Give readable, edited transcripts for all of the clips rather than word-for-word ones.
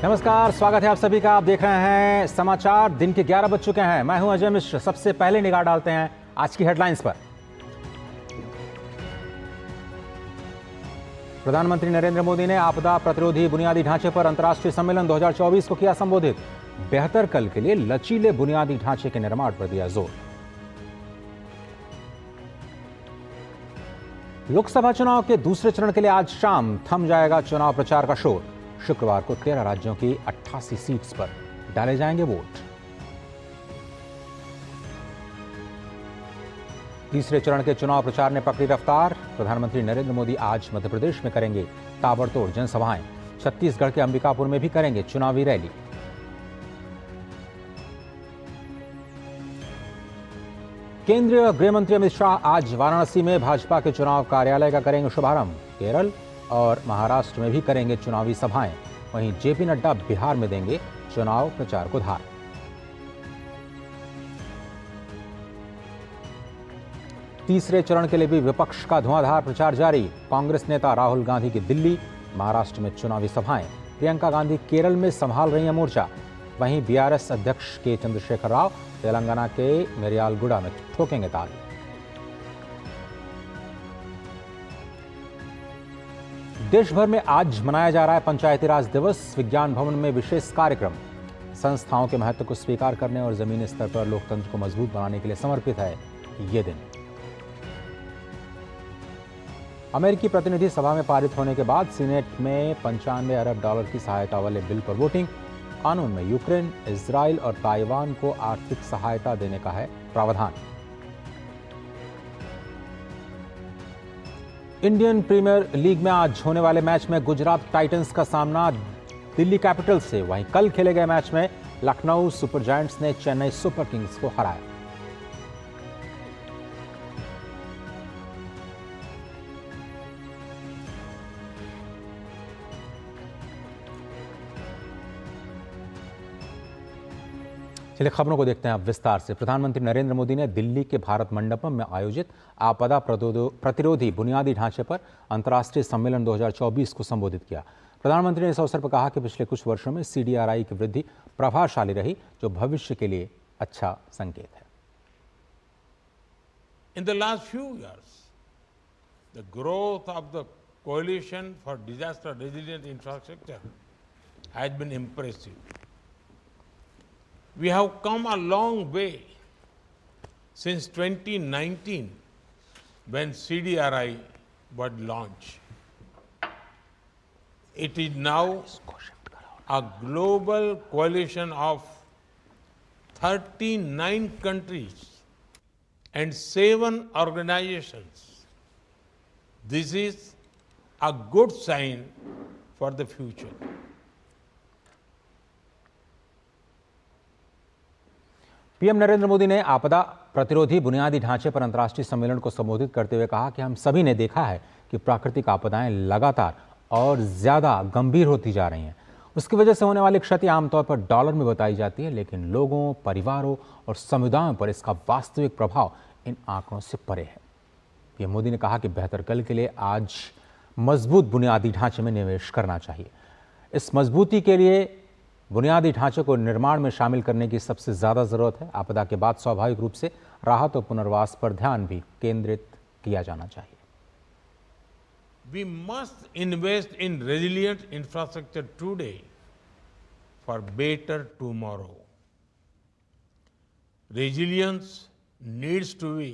नमस्कार, स्वागत है आप सभी का। आप देख रहे हैं समाचार। दिन के 11 बज चुके हैं। मैं हूं अजय मिश्र। सबसे पहले निगाह डालते हैं आज की हेडलाइंस पर। प्रधानमंत्री नरेंद्र मोदी ने आपदा प्रतिरोधी बुनियादी ढांचे पर अंतर्राष्ट्रीय सम्मेलन 2024 को किया संबोधित। बेहतर कल के लिए लचीले बुनियादी ढांचे के निर्माण पर दिया जोर। लोकसभा चुनाव के दूसरे चरण के लिए आज शाम थम जाएगा चुनाव प्रचार का शोर। शुक्रवार को 13 राज्यों की 88 सीट्स पर डाले जाएंगे वोट। तीसरे चरण के चुनाव प्रचार ने पकड़ी रफ्तार। प्रधानमंत्री नरेंद्र मोदी आज मध्य प्रदेश में करेंगे ताबड़तोड़ जनसभाएं। छत्तीसगढ़ के अंबिकापुर में भी करेंगे चुनावी रैली। केंद्रीय गृह मंत्री अमित शाह आज वाराणसी में भाजपा के चुनाव कार्यालय का करेंगे शुभारंभ। केरल और महाराष्ट्र में भी करेंगे चुनावी सभाएं। वहीं जेपी नड्डा बिहार में देंगे चुनाव प्रचार को धार। तीसरे चरण के लिए भी विपक्ष का धुआंधार प्रचार जारी। कांग्रेस नेता राहुल गांधी की दिल्ली, महाराष्ट्र में चुनावी सभाएं। प्रियंका गांधी केरल में संभाल रही हैं मोर्चा। वहीं बीआरएस अध्यक्ष के चंद्रशेखर राव तेलंगाना के मिर्यालगुड़ा में ठोकेंगे ताल। देश भर में आज मनाया जा रहा है पंचायती राज दिवस। विज्ञान भवन में विशेष कार्यक्रम। संस्थाओं के महत्व को स्वीकार करने और जमीनी स्तर पर लोकतंत्र को मजबूत बनाने के लिए समर्पित है ये दिन। अमेरिकी प्रतिनिधि सभा में पारित होने के बाद सीनेट में $95 अरब की सहायता वाले बिल पर वोटिंग। कानून में यूक्रेन, इजराइल और ताइवान को आर्थिक सहायता देने का है प्रावधान। इंडियन प्रीमियर लीग में आज होने वाले मैच में गुजरात टाइटंस का सामना दिल्ली कैपिटल्स से। वहीं कल खेले गए मैच में लखनऊ सुपर जायंट्स ने चेन्नई सुपर किंग्स को हराया। चलिए खबरों को देखते हैं अब विस्तार से। प्रधानमंत्री नरेंद्र मोदी ने दिल्ली के भारत मंडपम में आयोजित आपदा प्रतिरोधी बुनियादी ढांचे पर अंतर्राष्ट्रीय सम्मेलन 2024 को संबोधित किया। प्रधानमंत्री ने इस अवसर पर कहा कि पिछले कुछ वर्षों में CDRI की वृद्धि प्रभावशाली रही, जो भविष्य के लिए अच्छा संकेत है। In the last few years, the growth of the Coalition for Disaster Resilient Infrastructure has been impressive. We have come a long way since 2019 when CDRI was launched. It is now a global coalition of 39 countries and 7 organizations. This is a good sign for the future. PM Narendra Modi ने आपदा प्रतिरोधी बुनियादी ढांचे पर अंतर्राष्ट्रीय सम्मेलन को संबोधित करते हुए कहा कि हम सभी ने देखा है कि प्राकृतिक आपदाएं लगातार और ज्यादा गंभीर होती जा रही हैं। उसकी वजह से होने वाली क्षति आमतौर पर डॉलर में बताई जाती है, लेकिन लोगों, परिवारों और समुदायों पर इसका वास्तविक प्रभाव इन आंकड़ों से परे है। पीएम मोदी ने कहा कि बेहतर कल के लिए आज मजबूत बुनियादी ढांचे में निवेश करना चाहिए। इस मजबूती के लिए बुनियादी ढांचे को निर्माण में शामिल करने की सबसे ज्यादा जरूरत है। आपदा के बाद स्वाभाविक रूप से राहत और पुनर्वास पर ध्यान भी केंद्रित किया जाना चाहिए। We must invest in resilient infrastructure today for better tomorrow. Resilience needs to be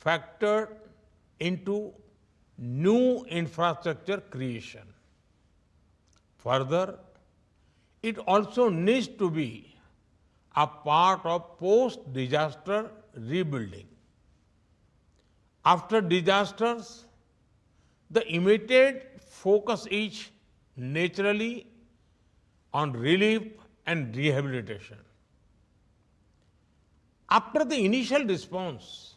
factored into new infrastructure creation. Further, it also needs to be a part of post-disaster rebuilding. After disasters, the immediate focus is naturally on relief and rehabilitation. After the initial response,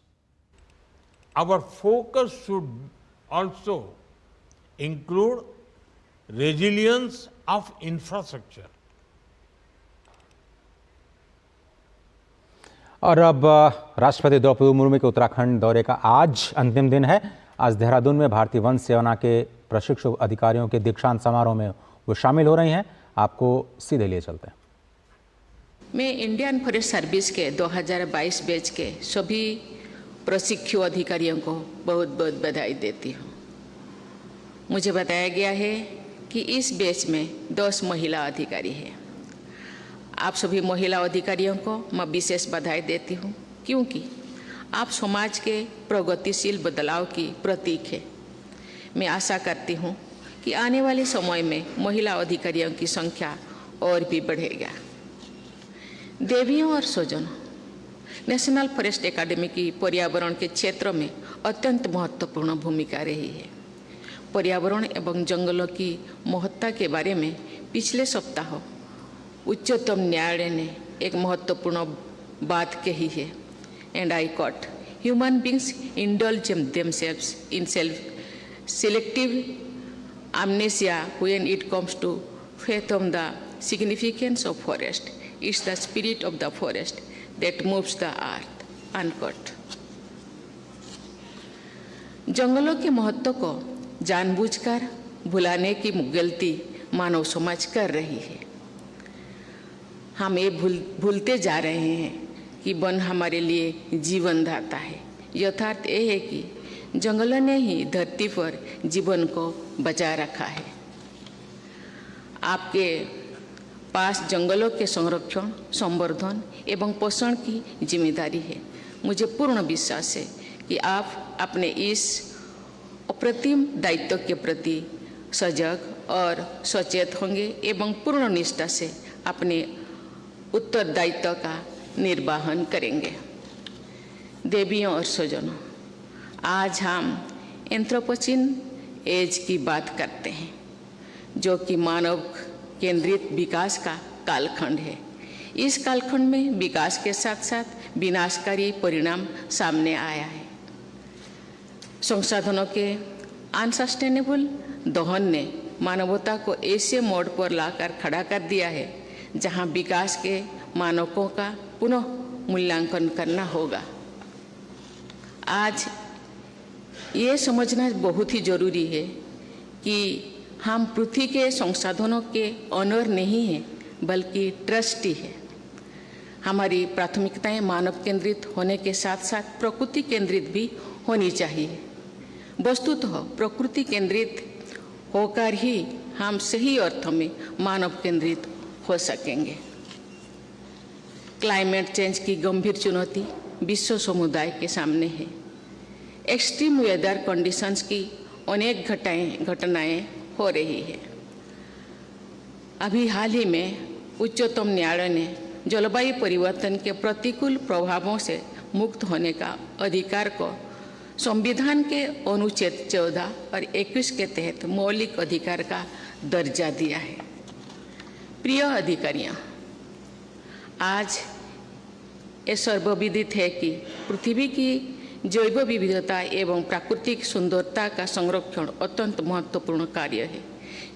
our focus should also include resilience of infrastructure. और अब राष्ट्रपति द्रौपदी मुर्मू के उत्तराखंड दौरे का आज अंतिम दिन है। आज देहरादून में भारतीय वन सेना के प्रशिक्षु अधिकारियों के दीक्षांत समारोह में वो शामिल हो रही हैं। आपको सीधे लिए चलते हैं। मैं इंडियन फॉरेस्ट सर्विस के 2022 बैच के सभी प्रशिक्षु अधिकारियों को बहुत बहुत बधाई देती हूँ। मुझे बताया गया है कि इस बैच में 10 महिला अधिकारी हैं। आप सभी महिला अधिकारियों को मैं विशेष बधाई देती हूँ, क्योंकि आप समाज के प्रगतिशील बदलाव की प्रतीक है। मैं आशा करती हूँ कि आने वाले समय में महिला अधिकारियों की संख्या और भी बढ़ेगा। देवियों और स्वजनों, नेशनल फॉरेस्ट एकेडमी की पर्यावरण के क्षेत्र में अत्यंत महत्वपूर्ण भूमिका रही है। पर्यावरण एवं जंगलों की महत्ता के बारे में पिछले सप्ताह उच्चतम न्यायालय ने एक महत्वपूर्ण बात कही है, and I quote, human beings indulge themselves in selective amnesia when it comes to fathom the significance of forest. It's the spirit of the forest that moves the earth. Unquote. जंगलों के महत्व को जानबूझकर भुलाने की गलती मानव समाज कर रही है। हम ये भूलते जा रहे हैं कि वन हमारे लिए जीवनदाता है। यथार्थ ये है कि जंगलों ने ही धरती पर जीवन को बचा रखा है। आपके पास जंगलों के संरक्षण, संवर्धन एवं पोषण की जिम्मेदारी है। मुझे पूर्ण विश्वास है कि आप अपने इस अप्रतिम दायित्व के प्रति सजग और सचेत होंगे एवं पूर्ण निष्ठा से अपने उत्तरदायित्व का निर्वहन करेंगे। देवियों और स्वजनों, आज हम एंथ्रोपोसीन एज की बात करते हैं, जो कि मानव केंद्रित विकास का कालखंड है। इस कालखंड में विकास के साथ साथ विनाशकारी परिणाम सामने आया है। संसाधनों के अनसस्टेनेबल दोहन ने मानवता को ऐसे मोड़ पर लाकर खड़ा कर दिया है जहां विकास के मानकों का पुनः मूल्यांकन करना होगा। आज ये समझना बहुत ही जरूरी है कि हम पृथ्वी के संसाधनों के ऑनर नहीं हैं, बल्कि ट्रस्टी है। हमारी प्राथमिकताएं मानव केंद्रित होने के साथ साथ प्रकृति केंद्रित भी होनी चाहिए। वस्तुतः प्रकृति केंद्रित होकर ही हम सही अर्थों में मानव केंद्रित हो सकेंगे। क्लाइमेट चेंज की गंभीर चुनौती विश्व समुदाय के सामने है। एक्सट्रीम वेदर कंडीशंस की अनेक घटनाएं हो रही है। अभी हाल ही में उच्चतम न्यायालय ने जलवायु परिवर्तन के प्रतिकूल प्रभावों से मुक्त होने का अधिकार को संविधान के अनुच्छेद 14 और 21 के तहत मौलिक अधिकार का दर्जा दिया है। प्रिय अधिकारियों, आज ये सर्वविदित है कि पृथ्वी की जैव विविधता एवं प्राकृतिक सुंदरता का संरक्षण अत्यंत महत्वपूर्ण कार्य है,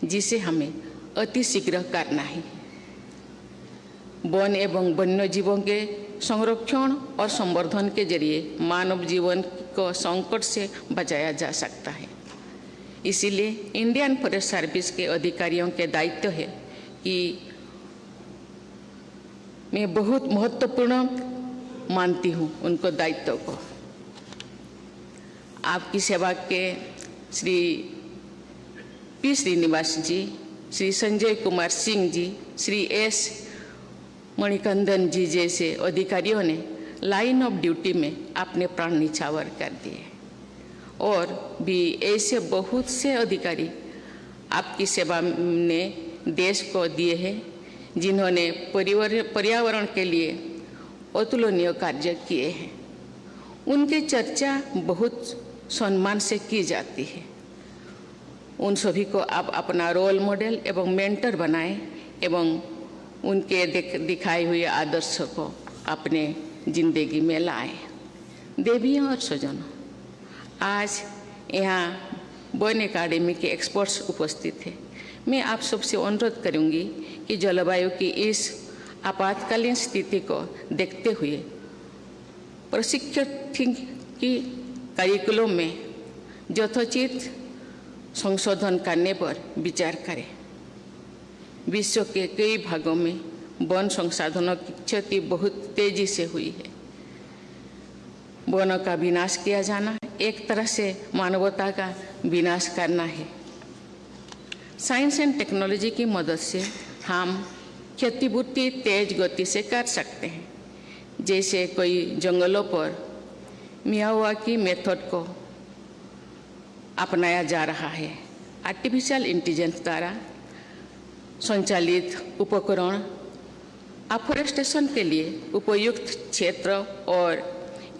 जिसे हमें अतिशीघ्र करना है। वन एवं वन्य जीवों के संरक्षण और संवर्धन के जरिए मानव जीवन को संकट से बचाया जा सकता है। इसीलिए इंडियन फॉरेस्ट सर्विस के अधिकारियों के दायित्व है कि मैं बहुत महत्वपूर्ण मानती हूँ उनको दायित्व को। आपकी सेवा के श्री पी श्रीनिवास जी, श्री संजय कुमार सिंह जी, श्री एस मणिकंदन जी जैसे अधिकारियों ने लाइन ऑफ ड्यूटी में अपने प्राण निछावर कर दिए, और भी ऐसे बहुत से अधिकारी आपकी सेवा ने देश को दिए हैं, जिन्होंने पर्यावरण के लिए अतुलनीय कार्य किए हैं। उनकी चर्चा बहुत सम्मान से की जाती है। उन सभी को आप अपना रोल मॉडल एवं मेंटर बनाएं एवं उनके दिखाए हुए आदर्श को अपने जिंदगी में लाएं। देवियों और स्वजनों, आज यहाँ वन एकेडमी के एक्सपर्ट्स उपस्थित हैं। मैं आप सबसे अनुरोध करूंगी कि जलवायु की इस आपातकालीन स्थिति को देखते हुए प्रशिक्षण की करिकुलम में यथोचित संशोधन करने पर विचार करें। विश्व के कई भागों में वन संसाधनों की क्षति बहुत तेजी से हुई है। वनों का विनाश किया जाना एक तरह से मानवता का विनाश करना है। साइंस एंड टेक्नोलॉजी की मदद से हम क्षतिपूर्ति तेज गति से कर सकते हैं। जैसे कोई जंगलों पर मियावाकी मेथड को अपनाया जा रहा है। आर्टिफिशियल इंटेलिजेंस द्वारा संचालित उपकरण अफॉरेस्टेशन के लिए उपयुक्त क्षेत्र और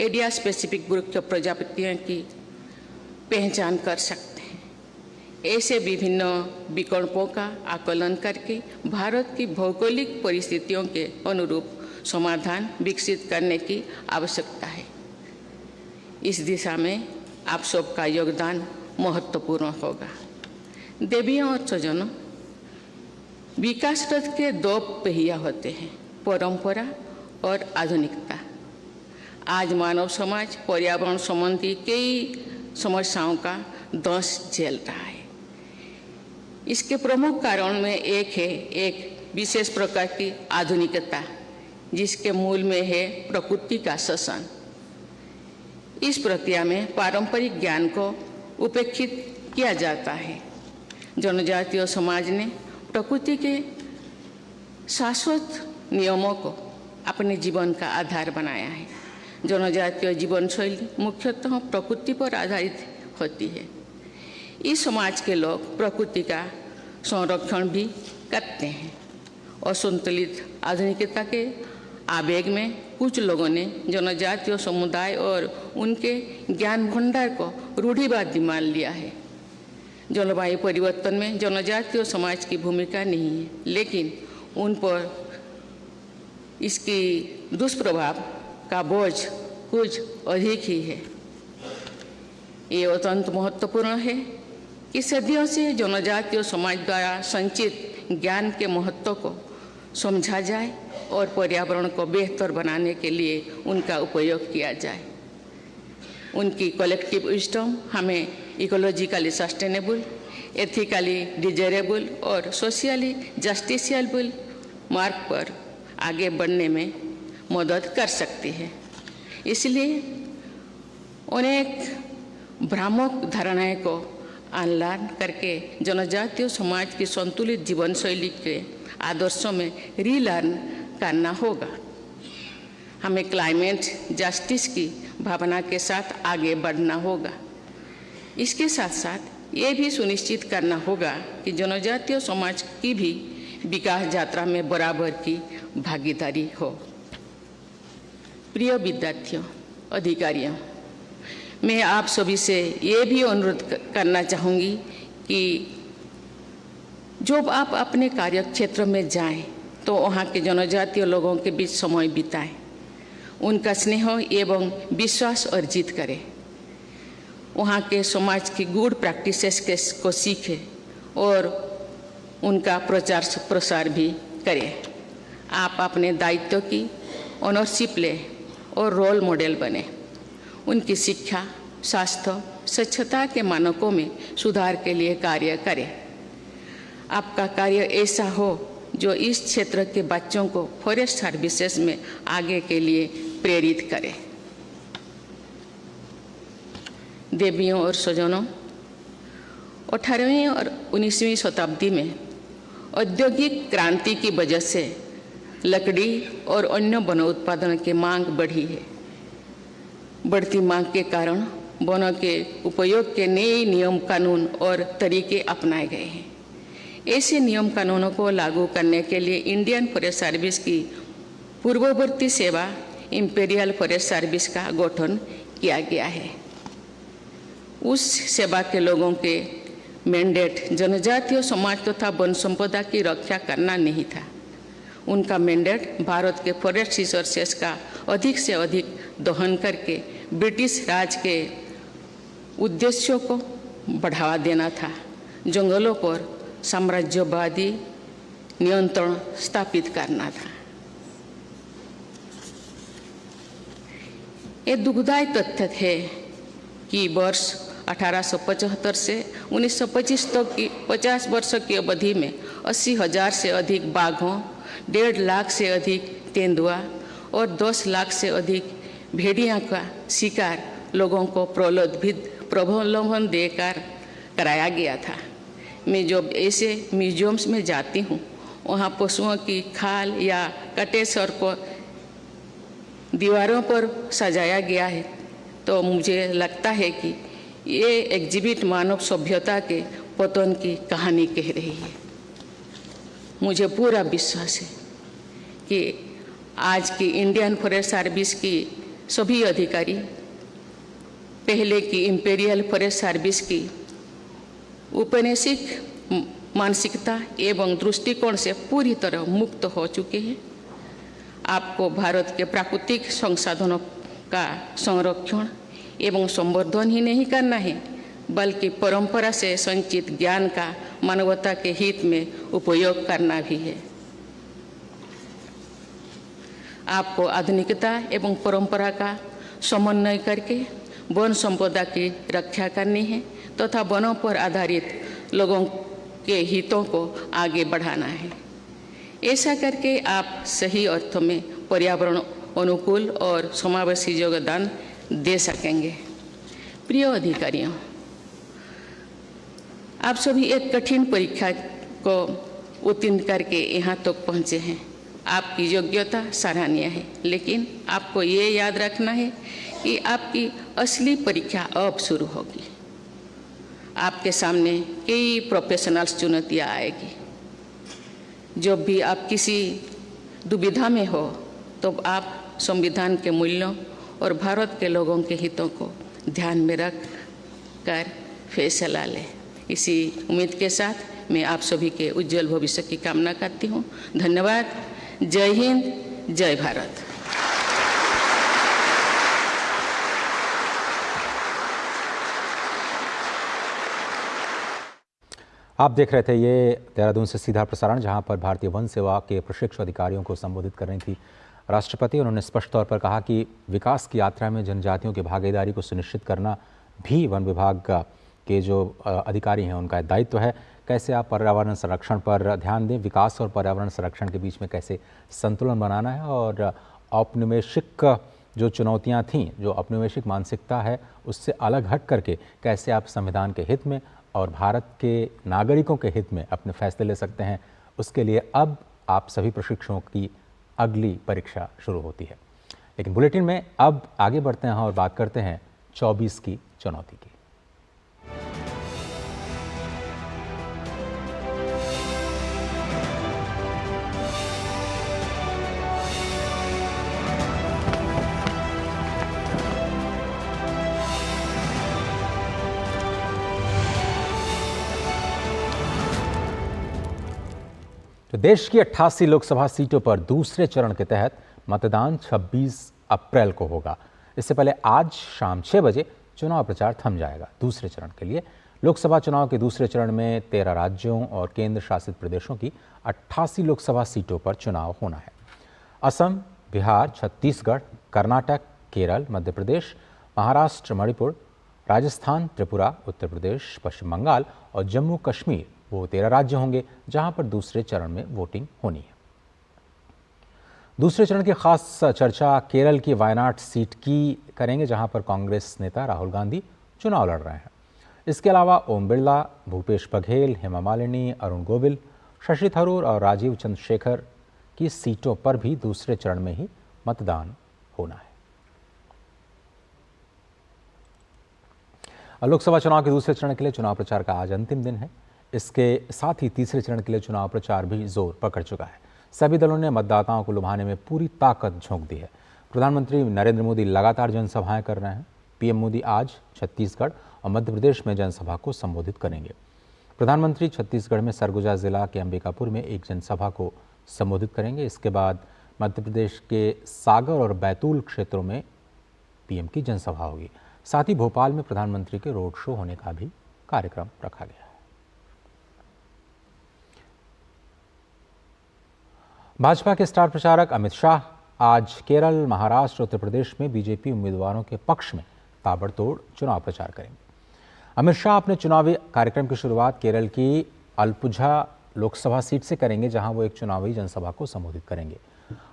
एरिया स्पेसिफिक वृक्ष प्रजातियों की पहचान कर सकते हैं। ऐसे विभिन्न विकल्पों का आकलन करके भारत की भौगोलिक परिस्थितियों के अनुरूप समाधान विकसित करने की आवश्यकता है। इस दिशा में आप सबका योगदान महत्वपूर्ण होगा। देवियों और स्वजनों, विकास रथ के दो पहिया होते हैं, परंपरा और आधुनिकता। आज मानव समाज पर्यावरण संबंधी कई समस्याओं का दंश झेल रहा है। इसके प्रमुख कारण में एक विशेष प्रकार की आधुनिकता, जिसके मूल में है प्रकृति का शोषण। इस प्रक्रिया में पारंपरिक ज्ञान को उपेक्षित किया जाता है। जनजातीय समाज ने प्रकृति के शाश्वत नियमों को अपने जीवन का आधार बनाया है। जनजातीय जीवन शैली मुख्यतः प्रकृति पर आधारित होती है। इस समाज के लोग प्रकृति का संरक्षण भी करते हैं। असंतुलित आधुनिकता के आवेग में कुछ लोगों ने जनजातीय समुदाय और उनके ज्ञान भंडार को रूढ़िवादी मान लिया है। जलवायु परिवर्तन में जनजातीय समाज की भूमिका नहीं है, लेकिन उन पर इसकी दुष्प्रभाव का बोझ कुछ अधिक ही है। ये अत्यंत महत्वपूर्ण है कि सदियों से जनजातीय समाज द्वारा संचित ज्ञान के महत्व को समझा जाए और पर्यावरण को बेहतर बनाने के लिए उनका उपयोग किया जाए। उनकी कलेक्टिव विजडम हमें इकोलॉजिकली सस्टेनेबल, एथिकली डिजायरेबल और सोशली जस्टिसिएबल मार्ग पर आगे बढ़ने में मदद कर सकती है। इसलिए अनेक भ्रामक धारणाएं को अनलर्न करके जनजातीय समाज की संतुलित जीवन शैली के आदर्शों में रीलर्न करना होगा। हमें क्लाइमेट जस्टिस की भावना के साथ आगे बढ़ना होगा। इसके साथ साथ ये भी सुनिश्चित करना होगा कि जनजातीय समाज की भी विकास यात्रा में बराबर की भागीदारी हो। प्रिय विद्यार्थियों, अधिकारियों, मैं आप सभी से ये भी अनुरोध करना चाहूँगी कि जब आप अपने कार्यक्षेत्र में जाएं तो वहाँ के जनजातीय लोगों के बीच समय बिताएं, उनका स्नेह एवं विश्वास अर्जित करें, वहाँ के समाज की गुड प्रैक्टिसेस को सीखें और उनका प्रचार प्रसार भी करें। आप अपने दायित्व की ऑनरशिप लें और रोल मॉडल बने। उनकी शिक्षा, स्वास्थ्य, स्वच्छता के मानकों में सुधार के लिए कार्य करें। आपका कार्य ऐसा हो जो इस क्षेत्र के बच्चों को फॉरेस्ट सर्विसेज में आगे के लिए प्रेरित करे। देवियों और स्वजनों, 18वीं और 19वीं शताब्दी में औद्योगिक क्रांति की वजह से लकड़ी और अन्य वन उत्पादन की मांग बढ़ी है। बढ़ती मांग के कारण वनों के उपयोग के नए नियम कानून और तरीके अपनाए गए हैं। ऐसे नियम कानूनों को लागू करने के लिए इंडियन फॉरेस्ट सर्विस की पूर्ववर्ती सेवा इंपीरियल फॉरेस्ट सर्विस का गठन किया गया है। उस सेवा के लोगों के मैंडेट जनजातीय समाज तथा वन संपदा की रक्षा करना नहीं था। उनका मैंडेट भारत के फॉरेस्ट रिसोर्सेस का अधिक से अधिक दोहन करके ब्रिटिश राज के उद्देश्यों को बढ़ावा देना था। जंगलों पर साम्राज्यवादी नियंत्रण स्थापित करना था। ये दुखदायी तथ्य है कि वर्ष 1875 से 1925 तक की 50 वर्ष की अवधि में 80,000 से अधिक बाघों, 1.5 लाख से अधिक तेंदुआ और 10 लाख से अधिक भेड़िया का शिकार लोगों को प्रलोभन देकर कराया गया था। मैं जब ऐसे म्यूजियम्स में जाती हूँ, वहाँ पशुओं की खाल या कटे सर को दीवारों पर सजाया गया है, तो मुझे लगता है कि ये एग्जिबिट मानव सभ्यता के पतन की कहानी कह रही है। मुझे पूरा विश्वास है कि आज की इंडियन फॉरेस्ट सर्विस की सभी अधिकारी पहले की इंपीरियल फॉरेस्ट सर्विस की औपनिवेशिक मानसिकता एवं दृष्टिकोण से पूरी तरह मुक्त हो चुके हैं। आपको भारत के प्राकृतिक संसाधनों का संरक्षण एवं संवर्धन ही नहीं करना है, बल्कि परंपरा से संचित ज्ञान का मानवता के हित में उपयोग करना भी है। आपको आधुनिकता एवं परंपरा का समन्वय करके वन संपदा की रक्षा करनी है तथा वनों पर आधारित लोगों के हितों को आगे बढ़ाना है। ऐसा करके आप सही अर्थों में पर्यावरण अनुकूल और समावेशी योगदान दे सकेंगे। प्रिय अधिकारियों, आप सभी एक कठिन परीक्षा को उत्तीर्ण करके यहाँ तक पहुँचे हैं। आपकी योग्यता सराहनीय है, लेकिन आपको ये याद रखना है कि आपकी असली परीक्षा अब शुरू होगी। आपके सामने कई प्रोफेशनल्स चुनौतियाँ आएगी। जब भी आप किसी दुविधा में हो, तो आप संविधान के मूल्यों और भारत के लोगों के हितों को ध्यान में रख कर फैसला लें। इसी उम्मीद के साथ मैं आप सभी के उज्जवल भविष्य की कामना करती हूँ। धन्यवाद। जय हिंद, जय भारत। आप देख रहे थे ये देहरादून से सीधा प्रसारण, जहां पर भारतीय वन सेवा के प्रशिक्षु अधिकारियों को संबोधित कर रही थी राष्ट्रपति। उन्होंने स्पष्ट तौर पर कहा कि विकास की यात्रा में जनजातियों की भागीदारी को सुनिश्चित करना भी वन विभाग के जो अधिकारी हैं उनका दायित्व है। कैसे आप पर्यावरण संरक्षण पर ध्यान दें, विकास और पर्यावरण संरक्षण के बीच में कैसे संतुलन बनाना है, और औपनिवेशिक जो चुनौतियाँ थीं, जो औपनिवेशिक मानसिकता है, उससे अलग हट करके कैसे आप संविधान के हित में और भारत के नागरिकों के हित में अपने फैसले ले सकते हैं। उसके लिए अब आप सभी प्रशिक्षुओं की अगली परीक्षा शुरू होती है। लेकिन बुलेटिन में अब आगे बढ़ते हैं और बात करते हैं 24 की चुनौती की। तो देश की 88 लोकसभा सीटों पर दूसरे चरण के तहत मतदान 26 अप्रैल को होगा। इससे पहले आज शाम 6 बजे चुनाव प्रचार थम जाएगा। दूसरे चरण के लिए लोकसभा चुनाव के दूसरे चरण में 13 राज्यों और केंद्र शासित प्रदेशों की 88 लोकसभा सीटों पर चुनाव होना है। असम, बिहार, छत्तीसगढ़, कर्नाटक, केरल, मध्य प्रदेश, महाराष्ट्र, मणिपुर, राजस्थान, त्रिपुरा, उत्तर प्रदेश, पश्चिम बंगाल और जम्मू कश्मीर वो 13 राज्य होंगे जहां पर दूसरे चरण में वोटिंग होनी है। दूसरे चरण की खास चर्चा केरल की वायनाड सीट की करेंगे, जहां पर कांग्रेस नेता राहुल गांधी चुनाव लड़ रहे हैं। इसके अलावा ओम बिरला, भूपेश बघेल, हेमा मालिनी, अरुण गोविल, शशि थरूर और राजीव चंद्रशेखर की सीटों पर भी दूसरे चरण में ही मतदान होना है। लोकसभा चुनाव के दूसरे चरण के लिए चुनाव प्रचार का आज अंतिम दिन है। इसके साथ ही तीसरे चरण के लिए चुनाव प्रचार भी जोर पकड़ चुका है। सभी दलों ने मतदाताओं को लुभाने में पूरी ताकत झोंक दी है। प्रधानमंत्री नरेंद्र मोदी लगातार जनसभाएं कर रहे हैं। पीएम मोदी आज छत्तीसगढ़ और मध्य प्रदेश में जनसभा को संबोधित करेंगे। प्रधानमंत्री छत्तीसगढ़ में सरगुजा जिला के अंबिकापुर में एक जनसभा को संबोधित करेंगे। इसके बाद मध्य प्रदेश के सागर और बैतूल क्षेत्रों में पीएम की जनसभा होगी। साथ ही भोपाल में प्रधानमंत्री के रोड शो होने का भी कार्यक्रम रखा गया है। भाजपा के स्टार प्रचारक अमित शाह आज केरल, महाराष्ट्र, उत्तर प्रदेश में बीजेपी उम्मीदवारों के पक्ष में ताबड़तोड़ चुनाव प्रचार करेंगे। अमित शाह अपने चुनावी कार्यक्रम की शुरुआत केरल की अलपुझा लोकसभा सीट से करेंगे, जहां वो एक चुनावी जनसभा को संबोधित करेंगे।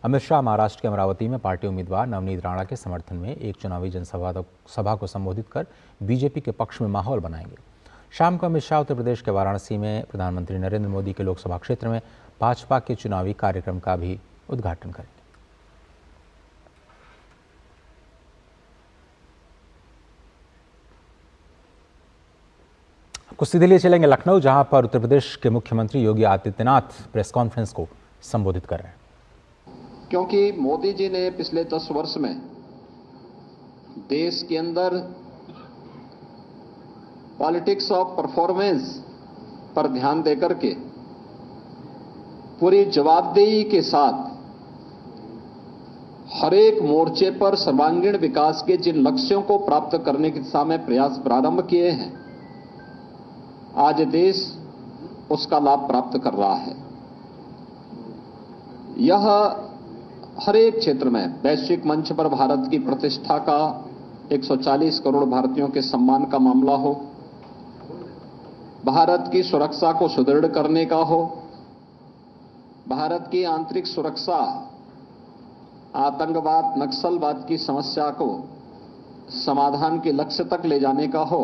अमित शाह महाराष्ट्र के अमरावती में पार्टी उम्मीदवार नवनीत राणा के समर्थन में एक चुनावी जनसभा को संबोधित कर बीजेपी के पक्ष में माहौल बनाएंगे। शाम को अमित शाह उत्तर प्रदेश के वाराणसी में प्रधानमंत्री नरेंद्र मोदी के लोकसभा क्षेत्र में भाजपा के चुनावी कार्यक्रम का भी उद्घाटन करेंगे। कुछ सीधे लिए चलेंगे लखनऊ, जहां पर उत्तर प्रदेश के मुख्यमंत्री योगी आदित्यनाथ प्रेस कॉन्फ्रेंस को संबोधित कर रहे हैं। क्योंकि मोदी जी ने पिछले 10 वर्ष में देश के अंदर पॉलिटिक्स ऑफ परफॉर्मेंस पर ध्यान देकर के पूरी जवाबदेही के साथ हर एक मोर्चे पर सर्वांगीण विकास के जिन लक्ष्यों को प्राप्त करने की दिशा में प्रयास प्रारंभ किए हैं, आज देश उसका लाभ प्राप्त कर रहा है। यह हर एक क्षेत्र में वैश्विक मंच पर भारत की प्रतिष्ठा का, 140 करोड़ भारतीयों के सम्मान का मामला हो, भारत की सुरक्षा को सुदृढ़ करने का हो, भारत की आंतरिक सुरक्षा, आतंकवाद, नक्सलवाद की समस्या को समाधान के लक्ष्य तक ले जाने का हो,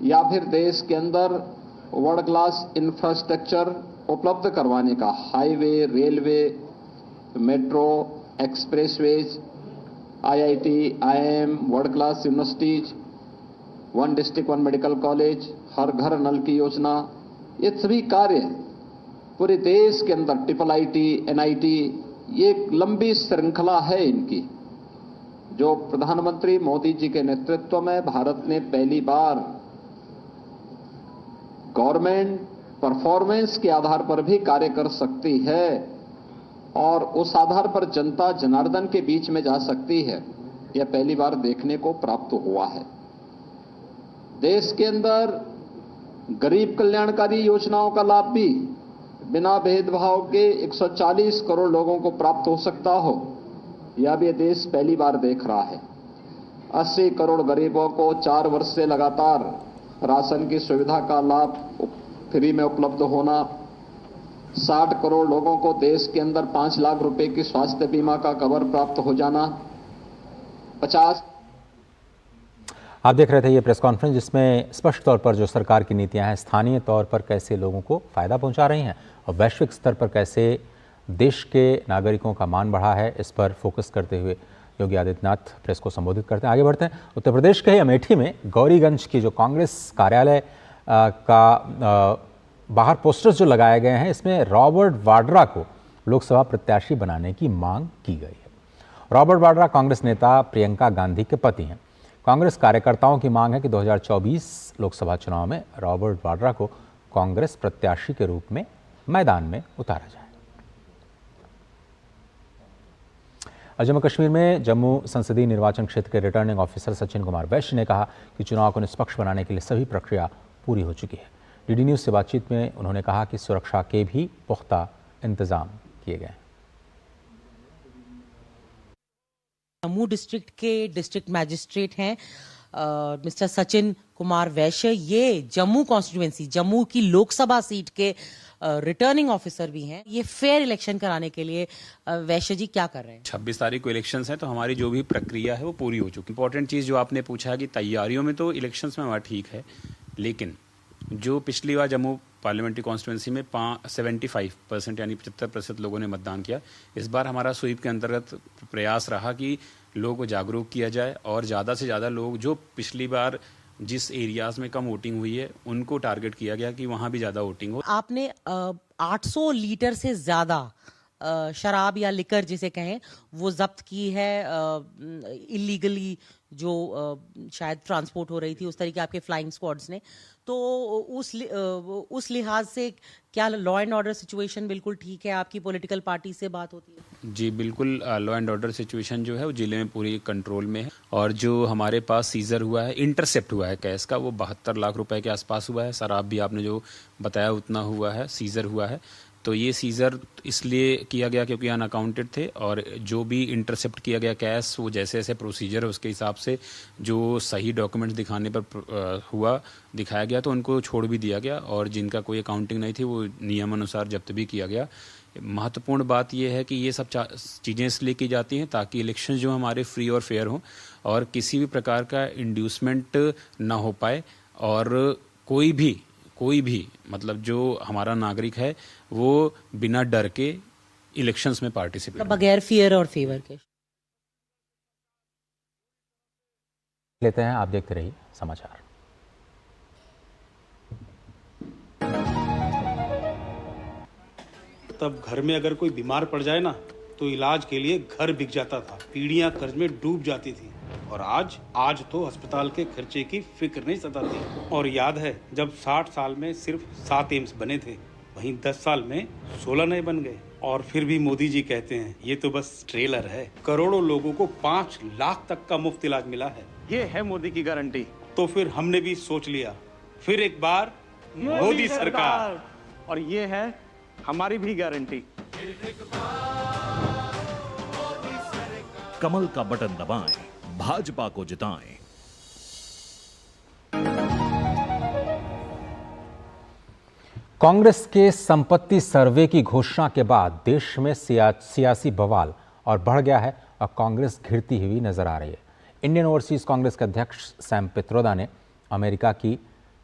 या फिर देश के अंदर वर्ल्ड क्लास इंफ्रास्ट्रक्चर उपलब्ध करवाने का, highway, railway, metro, expressways, IIT, IIM, world class universities, one district one medical college, हर घर नल की योजना, ये सभी कार्य पूरे देश के अंदर IIIT, NIT, ये एक लंबी श्रृंखला है इनकी, जो प्रधानमंत्री मोदी जी के नेतृत्व में भारत ने पहली बार गवर्नमेंट परफॉर्मेंस के आधार पर भी कार्य कर सकती है और उस आधार पर जनता जनार्दन के बीच में जा सकती है, यह पहली बार देखने को प्राप्त हुआ है। देश के अंदर गरीब कल्याणकारी योजनाओं का लाभ भी बिना भेदभाव के 140 करोड़ लोगों को प्राप्त हो सकता हो, यह भी देश पहली बार देख रहा है। 80 करोड़ गरीबों को 4 वर्ष से लगातार राशन की सुविधा का लाभ फ्री में उपलब्ध होना, 60 करोड़ लोगों को देश के अंदर 5 लाख रुपए की स्वास्थ्य बीमा का कवर प्राप्त हो जाना, 50। आप देख रहे थे ये प्रेस कॉन्फ्रेंस, जिसमें स्पष्ट तौर पर जो सरकार की नीतियां हैं स्थानीय तौर पर कैसे लोगों को फायदा पहुंचा रही हैं और वैश्विक स्तर पर कैसे देश के नागरिकों का मान बढ़ा है, इस पर फोकस करते हुए योगी आदित्यनाथ प्रेस को संबोधित करते हैं। आगे बढ़ते हैं। उत्तर प्रदेश के अमेठी में गौरीगंज की जो कांग्रेस कार्यालय का बाहर पोस्टर्स जो लगाए गए हैं, इसमें रॉबर्ट वाड्रा को लोकसभा प्रत्याशी बनाने की मांग की गई है। रॉबर्ट वाड्रा कांग्रेस नेता प्रियंका गांधी के पति हैं। कांग्रेस कार्यकर्ताओं की मांग है कि 2024 लोकसभा चुनाव में रॉबर्ट वाड्रा को कांग्रेस प्रत्याशी के रूप में मैदान में उतारा जाए। जम्मू कश्मीर में जम्मू संसदीय निर्वाचन क्षेत्र के रिटर्निंग ऑफिसर सचिन कुमार वैश्य ने कहा कि चुनाव को निष्पक्ष बनाने के लिए सभी प्रक्रिया पूरी हो चुकी है। डीडी न्यूज से बातचीत में उन्होंने कहा कि सुरक्षा के भी पुख्ता इंतजाम किए गए हैं। जम्मू डिस्ट्रिक्ट के डिस्ट्रिक्ट मैजिस्ट्रेट हैं मिस्टर सचिन कुमार वैश्य। ये जम्मू कॉन्स्टिट्यूएंसी, जम्मू की लोकसभा सीट के रिटर्निंग ऑफिसर भी हैं। ये फेयर इलेक्शन कराने के लिए वैश्य जी क्या कर रहे हैं? 26 तारीख को इलेक्शंस हैं, तो हमारी जो भी प्रक्रिया है वो पूरी हो चुकी है। इंपॉर्टेंट चीज़ जो आपने पूछा है कि तैयारियों में तो इलेक्शंस में हमारा ठीक है, लेकिन जो पिछली बार जम्मू पार्लियामेंट्री कॉन्स्टिट्यूंसी में 75% यानी 75% लोगों ने मतदान किया, इस बार हमारा स्वीप के अंतर्गत प्रयास रहा कि लोगों को जागरूक किया जाए और ज़्यादा से ज़्यादा लोग जो पिछली बार जिस एरियाज में कम वोटिंग हुई है उनको टारगेट किया गया कि वहाँ भी ज़्यादा वोटिंग हो। आपने 800 लीटर से ज़्यादा शराब या लिकर जिसे कहें वो जब्त की है, इलीगली जो शायद ट्रांसपोर्ट हो रही थी, उस तरीके आपके फ्लाइंग स्क्वाड्स ने। तो उस लिहाज से क्या लॉ एंड ऑर्डर सिचुएशन बिल्कुल ठीक है? आपकी पॉलिटिकल पार्टी से बात होती है? जी बिल्कुल, लॉ एंड ऑर्डर सिचुएशन जो है वो जिले में पूरी कंट्रोल में है। और जो हमारे पास सीजर हुआ है, इंटरसेप्ट हुआ है कैश का, वो 72 लाख रुपए के आसपास हुआ है। शराब भी आपने जो बताया उतना हुआ है, सीजर हुआ है। तो ये सीज़र इसलिए किया गया क्योंकि अनअकाउंटेड थे, और जो भी इंटरसेप्ट किया गया कैश वो जैसे जैसे प्रोसीजर है उसके हिसाब से जो सही डॉक्यूमेंट्स दिखाने पर दिखाया गया तो उनको छोड़ भी दिया गया, और जिनका कोई अकाउंटिंग नहीं थी वो नियम अनुसार जब्त भी किया गया। महत्वपूर्ण बात यह है कि ये सब चीज़ें इसलिए की जाती हैं ताकि इलेक्शन जो हमारे फ्री और फेयर हों और किसी भी प्रकार का इंड्यूसमेंट ना हो पाए, और कोई भी मतलब जो हमारा नागरिक है वो बिना डर के इलेक्शंस में पार्टिसिपेट, बगैर फियर और फेवर के। लेते हैं, आप देखते रहिए समाचार। तब घर में अगर कोई बीमार पड़ जाए ना तो इलाज के लिए घर बिक जाता था, पीढ़ियां कर्ज में डूब जाती थी, और आज तो अस्पताल के खर्चे की फिक्र नहीं सताती। और याद है जब 60 साल में सिर्फ 7 एम्स बने थे, वहीं 10 साल में 16 नए बन गए। और फिर भी मोदी जी कहते हैं ये तो बस ट्रेलर है। करोड़ों लोगों को 5 लाख तक का मुफ्त इलाज मिला है। ये है मोदी की गारंटी। तो फिर हमने भी सोच लिया, फिर एक बार मोदी सरकार, और ये है हमारी भी गारंटी। कमल का बटन दबाएं, भाजपा को जिताएं। कांग्रेस के संपत्ति सर्वे की घोषणा के बाद देश में सियासी बवाल और बढ़ गया है और कांग्रेस घिरती हुई नजर आ रही है। इंडियन ओवरसीज कांग्रेस के अध्यक्ष सैम पित्रोदा ने अमेरिका की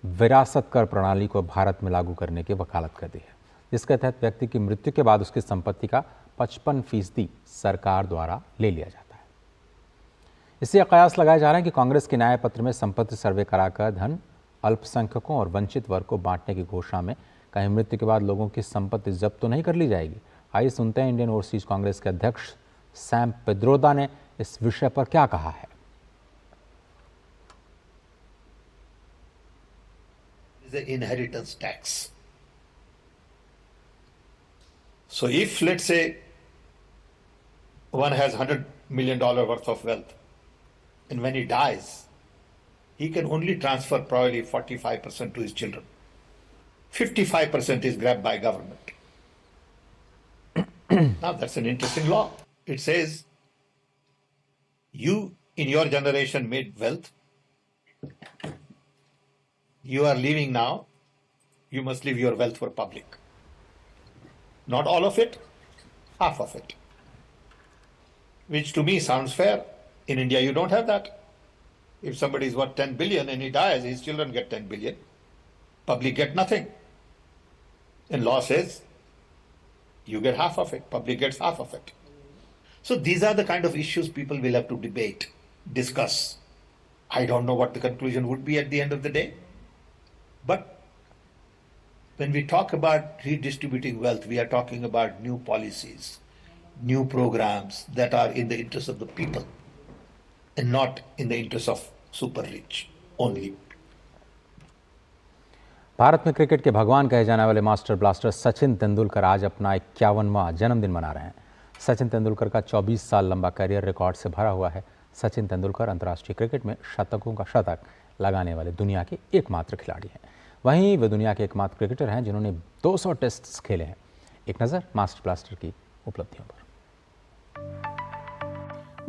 विरासत कर प्रणाली को भारत में लागू करने की वकालत कर दी है, जिसके तहत व्यक्ति की मृत्यु के बाद उसकी संपत्ति का 55% सरकार द्वारा ले लिया जाता है। इससे कयास लगाए जा रहे हैं कि कांग्रेस के न्याय पत्र में संपत्ति सर्वे कराकर धन अल्पसंख्यकों और वंचित वर्ग को बांटने की घोषणा में कहीं मृत्यु के बाद लोगों की संपत्ति जब्त तो नहीं कर ली जाएगी। आइए सुनते हैं इंडियन ओवरसीज कांग्रेस के अध्यक्ष सैम पित्रोदा ने इस विषय पर क्या कहा है। The inheritance tax. So if let's say one has $100 million worth of wealth, and when he dies, he can only transfer probably 45% to his children. 55% is grabbed by government. Now that's an interesting law. It says you in your generation made wealth. You are leaving now, you must leave your wealth for public. Not all of it, half of it. Which to me sounds fair. In India you don't have that. If somebody is worth 10 billion and he dies, his children get 10 billion. Public get nothing. And law says you get half of it, public gets half of it. So these are the kind of issues people will have to debate, discuss. I don't know what the conclusion would be at the end of the day. But when we talk about redistributing wealth, we are talking about new policies, new programs that are in the interest of the people and not in the interest of super rich only. Bharat में cricket के भगवान कहे जाने वाले master blaster Sachin Tendulkar आज अपना 51वां जन्मदिन मना रहे हैं। सचिन तेंदुलकर का 24 साल लंबा करियर रिकॉर्ड से भरा हुआ है। सचिन तेंदुलकर अंतर्राष्ट्रीय क्रिकेट में शतकों का शतक लगाने वाले दुनिया के एकमात्र खिलाड़ी हैं। वहीं वे दुनिया के एकमात्र क्रिकेटर हैं जिन्होंने 200 टेस्ट खेले हैं। एक नज़र मास्टर ब्लास्टर की उपलब्धियों पर।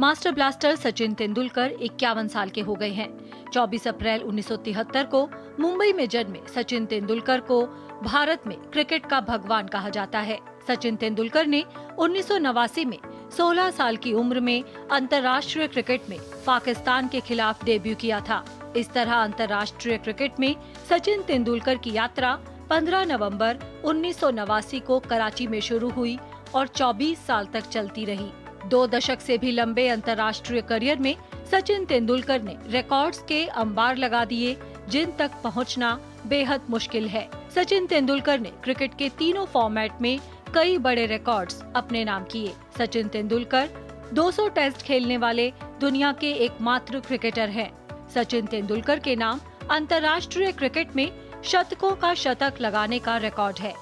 मास्टर ब्लास्टर सचिन तेंदुलकर 51 साल के हो गए हैं। 24 अप्रैल 1973 को मुंबई में जन्मे सचिन तेंदुलकर को भारत में क्रिकेट का भगवान कहा जाता है। सचिन तेंदुलकर ने 1989 में 16 साल की उम्र में अंतर्राष्ट्रीय क्रिकेट में पाकिस्तान के खिलाफ डेब्यू किया था। इस तरह अंतर्राष्ट्रीय क्रिकेट में सचिन तेंदुलकर की यात्रा 15 नवंबर 1989 को कराची में शुरू हुई और 24 साल तक चलती रही। 2 दशक से भी लंबे अंतर्राष्ट्रीय करियर में सचिन तेंदुलकर ने रिकॉर्ड्स के अंबार लगा दिए, जिन तक पहुंचना बेहद मुश्किल है। सचिन तेंदुलकर ने क्रिकेट के तीनों फॉर्मेट में कई बड़े रिकॉर्ड्स अपने नाम किए। सचिन तेंदुलकर 200 टेस्ट खेलने वाले दुनिया के एकमात्र क्रिकेटर हैं। सचिन तेंदुलकर के नाम अंतर्राष्ट्रीय क्रिकेट में शतकों का शतक लगाने का रिकॉर्ड है।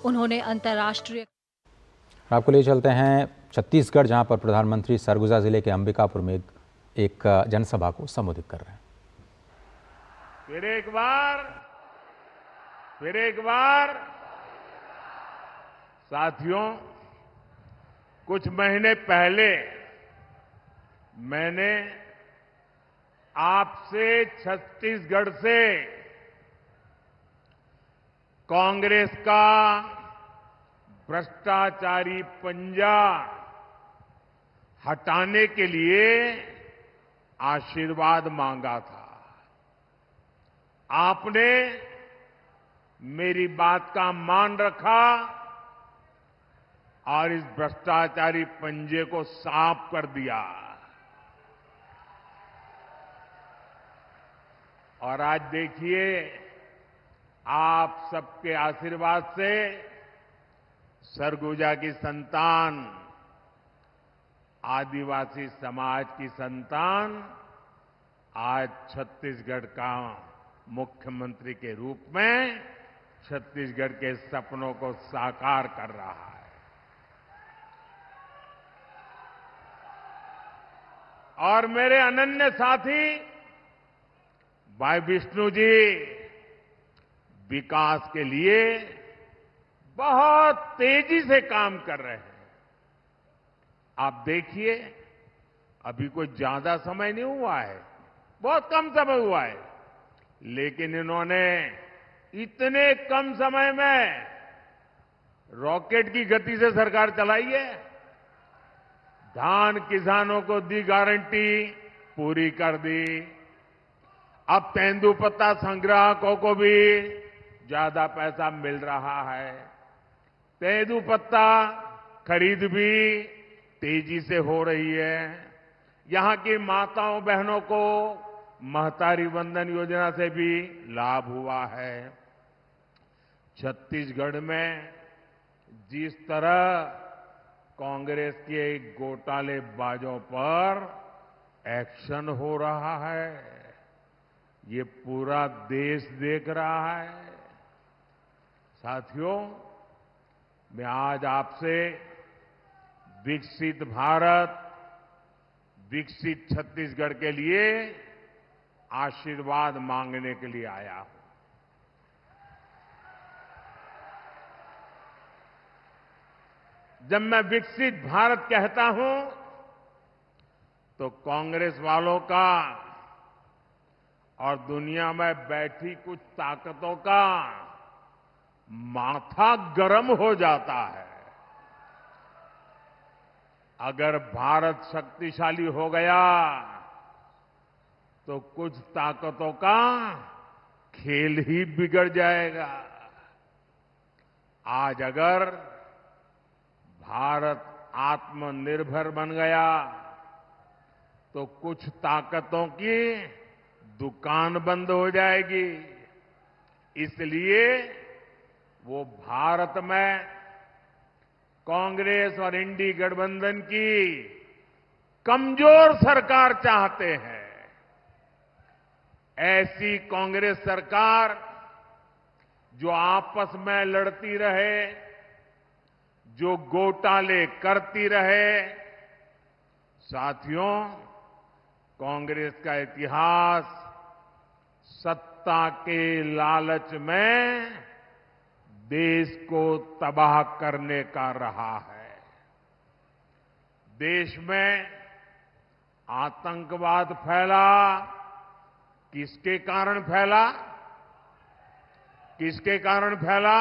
उन्होंने अंतर्राष्ट्रीय आपको ले चलते हैं छत्तीसगढ़, जहां पर प्रधानमंत्री सरगुजा जिले के अंबिकापुर में एक जनसभा को संबोधित कर रहे हैं। फिर एक बार साथियों, कुछ महीने पहले मैंने आपसे छत्तीसगढ़ से कांग्रेस का भ्रष्टाचारी पंजा हटाने के लिए आशीर्वाद मांगा था। आपने मेरी बात का मान रखा और इस भ्रष्टाचारी पंजे को साफ कर दिया। और आज देखिए, आप सबके आशीर्वाद से सरगुजा की संतान, आदिवासी समाज की संतान आज छत्तीसगढ़ का मुख्यमंत्री के रूप में छत्तीसगढ़ के सपनों को साकार कर रहा है। और मेरे अनन्य साथी भाई विष्णु जी विकास के लिए बहुत तेजी से काम कर रहे हैं। आप देखिए, अभी कोई ज्यादा समय नहीं हुआ है, बहुत कम समय हुआ है, लेकिन इन्होंने इतने कम समय में रॉकेट की गति से सरकार चलाई है। धान किसानों को दी गारंटी, पूरी कर दी। अब तेंदुपत्ता संग्राहकों को भी ज्यादा पैसा मिल रहा है। तेंदुपत्ता खरीद भी तेजी से हो रही है। यहां की माताओं बहनों को महतारी वंदन योजना से भी लाभ हुआ है। छत्तीसगढ़ में जिस तरह कांग्रेस के घोटालेबाजों पर एक्शन हो रहा है, ये पूरा देश देख रहा है। साथियों, मैं आज आपसे विकसित भारत, विकसित छत्तीसगढ़ के लिए आशीर्वाद मांगने के लिए आया हूं। जब मैं विकसित भारत कहता हूं तो कांग्रेस वालों का और दुनिया में बैठी कुछ ताकतों का माथा गर्म हो जाता है। अगर भारत शक्तिशाली हो गया तो कुछ ताकतों का खेल ही बिगड़ जाएगा। आज अगर भारत आत्मनिर्भर बन गया तो कुछ ताकतों की दुकान बंद हो जाएगी। इसलिए वो भारत में कांग्रेस और इंडी गठबंधन की कमजोर सरकार चाहते हैं। ऐसी कांग्रेस सरकार जो आपस में लड़ती रहे, जो घोटाले करती रहे। साथियों, कांग्रेस का इतिहास सत्ता के लालच में देश को तबाह करने का रहा है। देश में आतंकवाद फैला, किसके कारण फैला? किसके कारण फैला?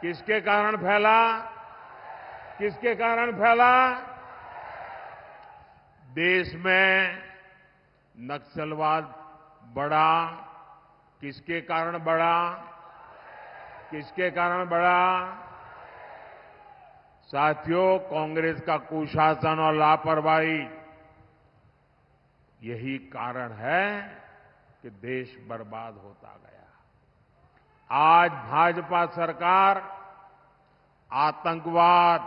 किसके कारण फैला? किसके कारण फैला? देश में नक्सलवाद बढ़ा, किसके कारण बढ़ा? किसके कारण बढ़ा? साथियों, कांग्रेस का कुशासन और लापरवाही यही कारण है कि देश बर्बाद होता गया। आज भाजपा सरकार आतंकवाद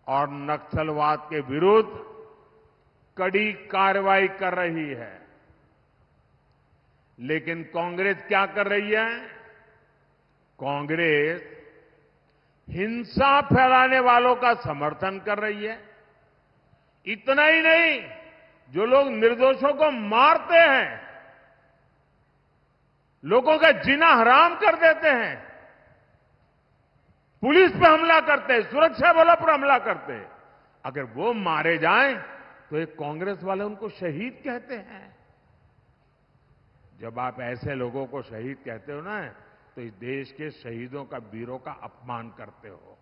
और नक्सलवाद के विरुद्ध कड़ी कार्रवाई कर रही है, लेकिन कांग्रेस क्या कर रही है? कांग्रेस हिंसा फैलाने वालों का समर्थन कर रही है। इतना ही नहीं, जो लोग निर्दोषों को मारते हैं, लोगों का जीना हराम कर देते हैं, पुलिस पे हमला करते, सुरक्षा बलों पर हमला करते, अगर वो मारे जाएं तो ये कांग्रेस वाले उनको शहीद कहते हैं। जब आप ऐसे लोगों को शहीद कहते हो ना, तो इस देश के शहीदों का, वीरों का अपमान करते हो।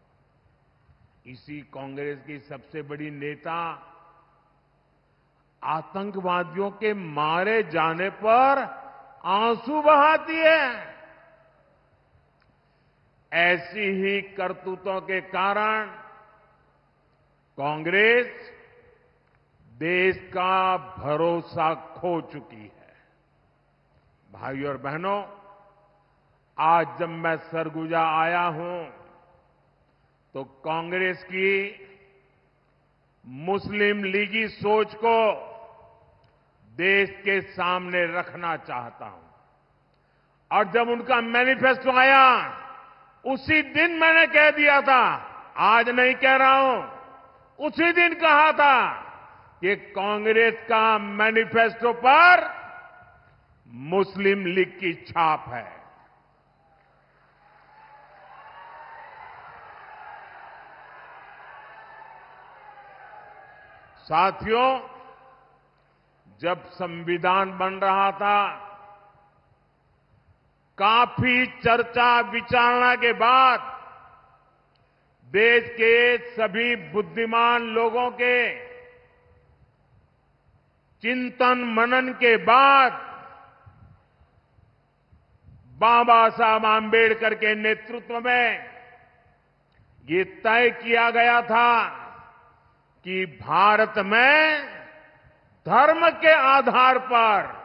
इसी कांग्रेस की सबसे बड़ी नेता आतंकवादियों के मारे जाने पर आंसू बहाती है। ऐसी ही करतूतों के कारण कांग्रेस देश का भरोसा खो चुकी है। भाइयों और बहनों, आज जब मैं सरगुजा आया हूं तो कांग्रेस की मुस्लिम लीगी सोच को देश के सामने रखना चाहता हूं। और जब उनका मैनिफेस्टो आया, उसी दिन मैंने कह दिया था, आज नहीं कह रहा हूं, उसी दिन कहा था कि कांग्रेस का मैनिफेस्टो पर मुस्लिम लीग की छाप है। साथियों, जब संविधान बन रहा था, काफी चर्चा विचारणा के बाद देश के सभी बुद्धिमान लोगों के चिंतन मनन के बाद बाबा साहब आंबेडकर के नेतृत्व में ये तय किया गया था कि भारत में धर्म के आधार पर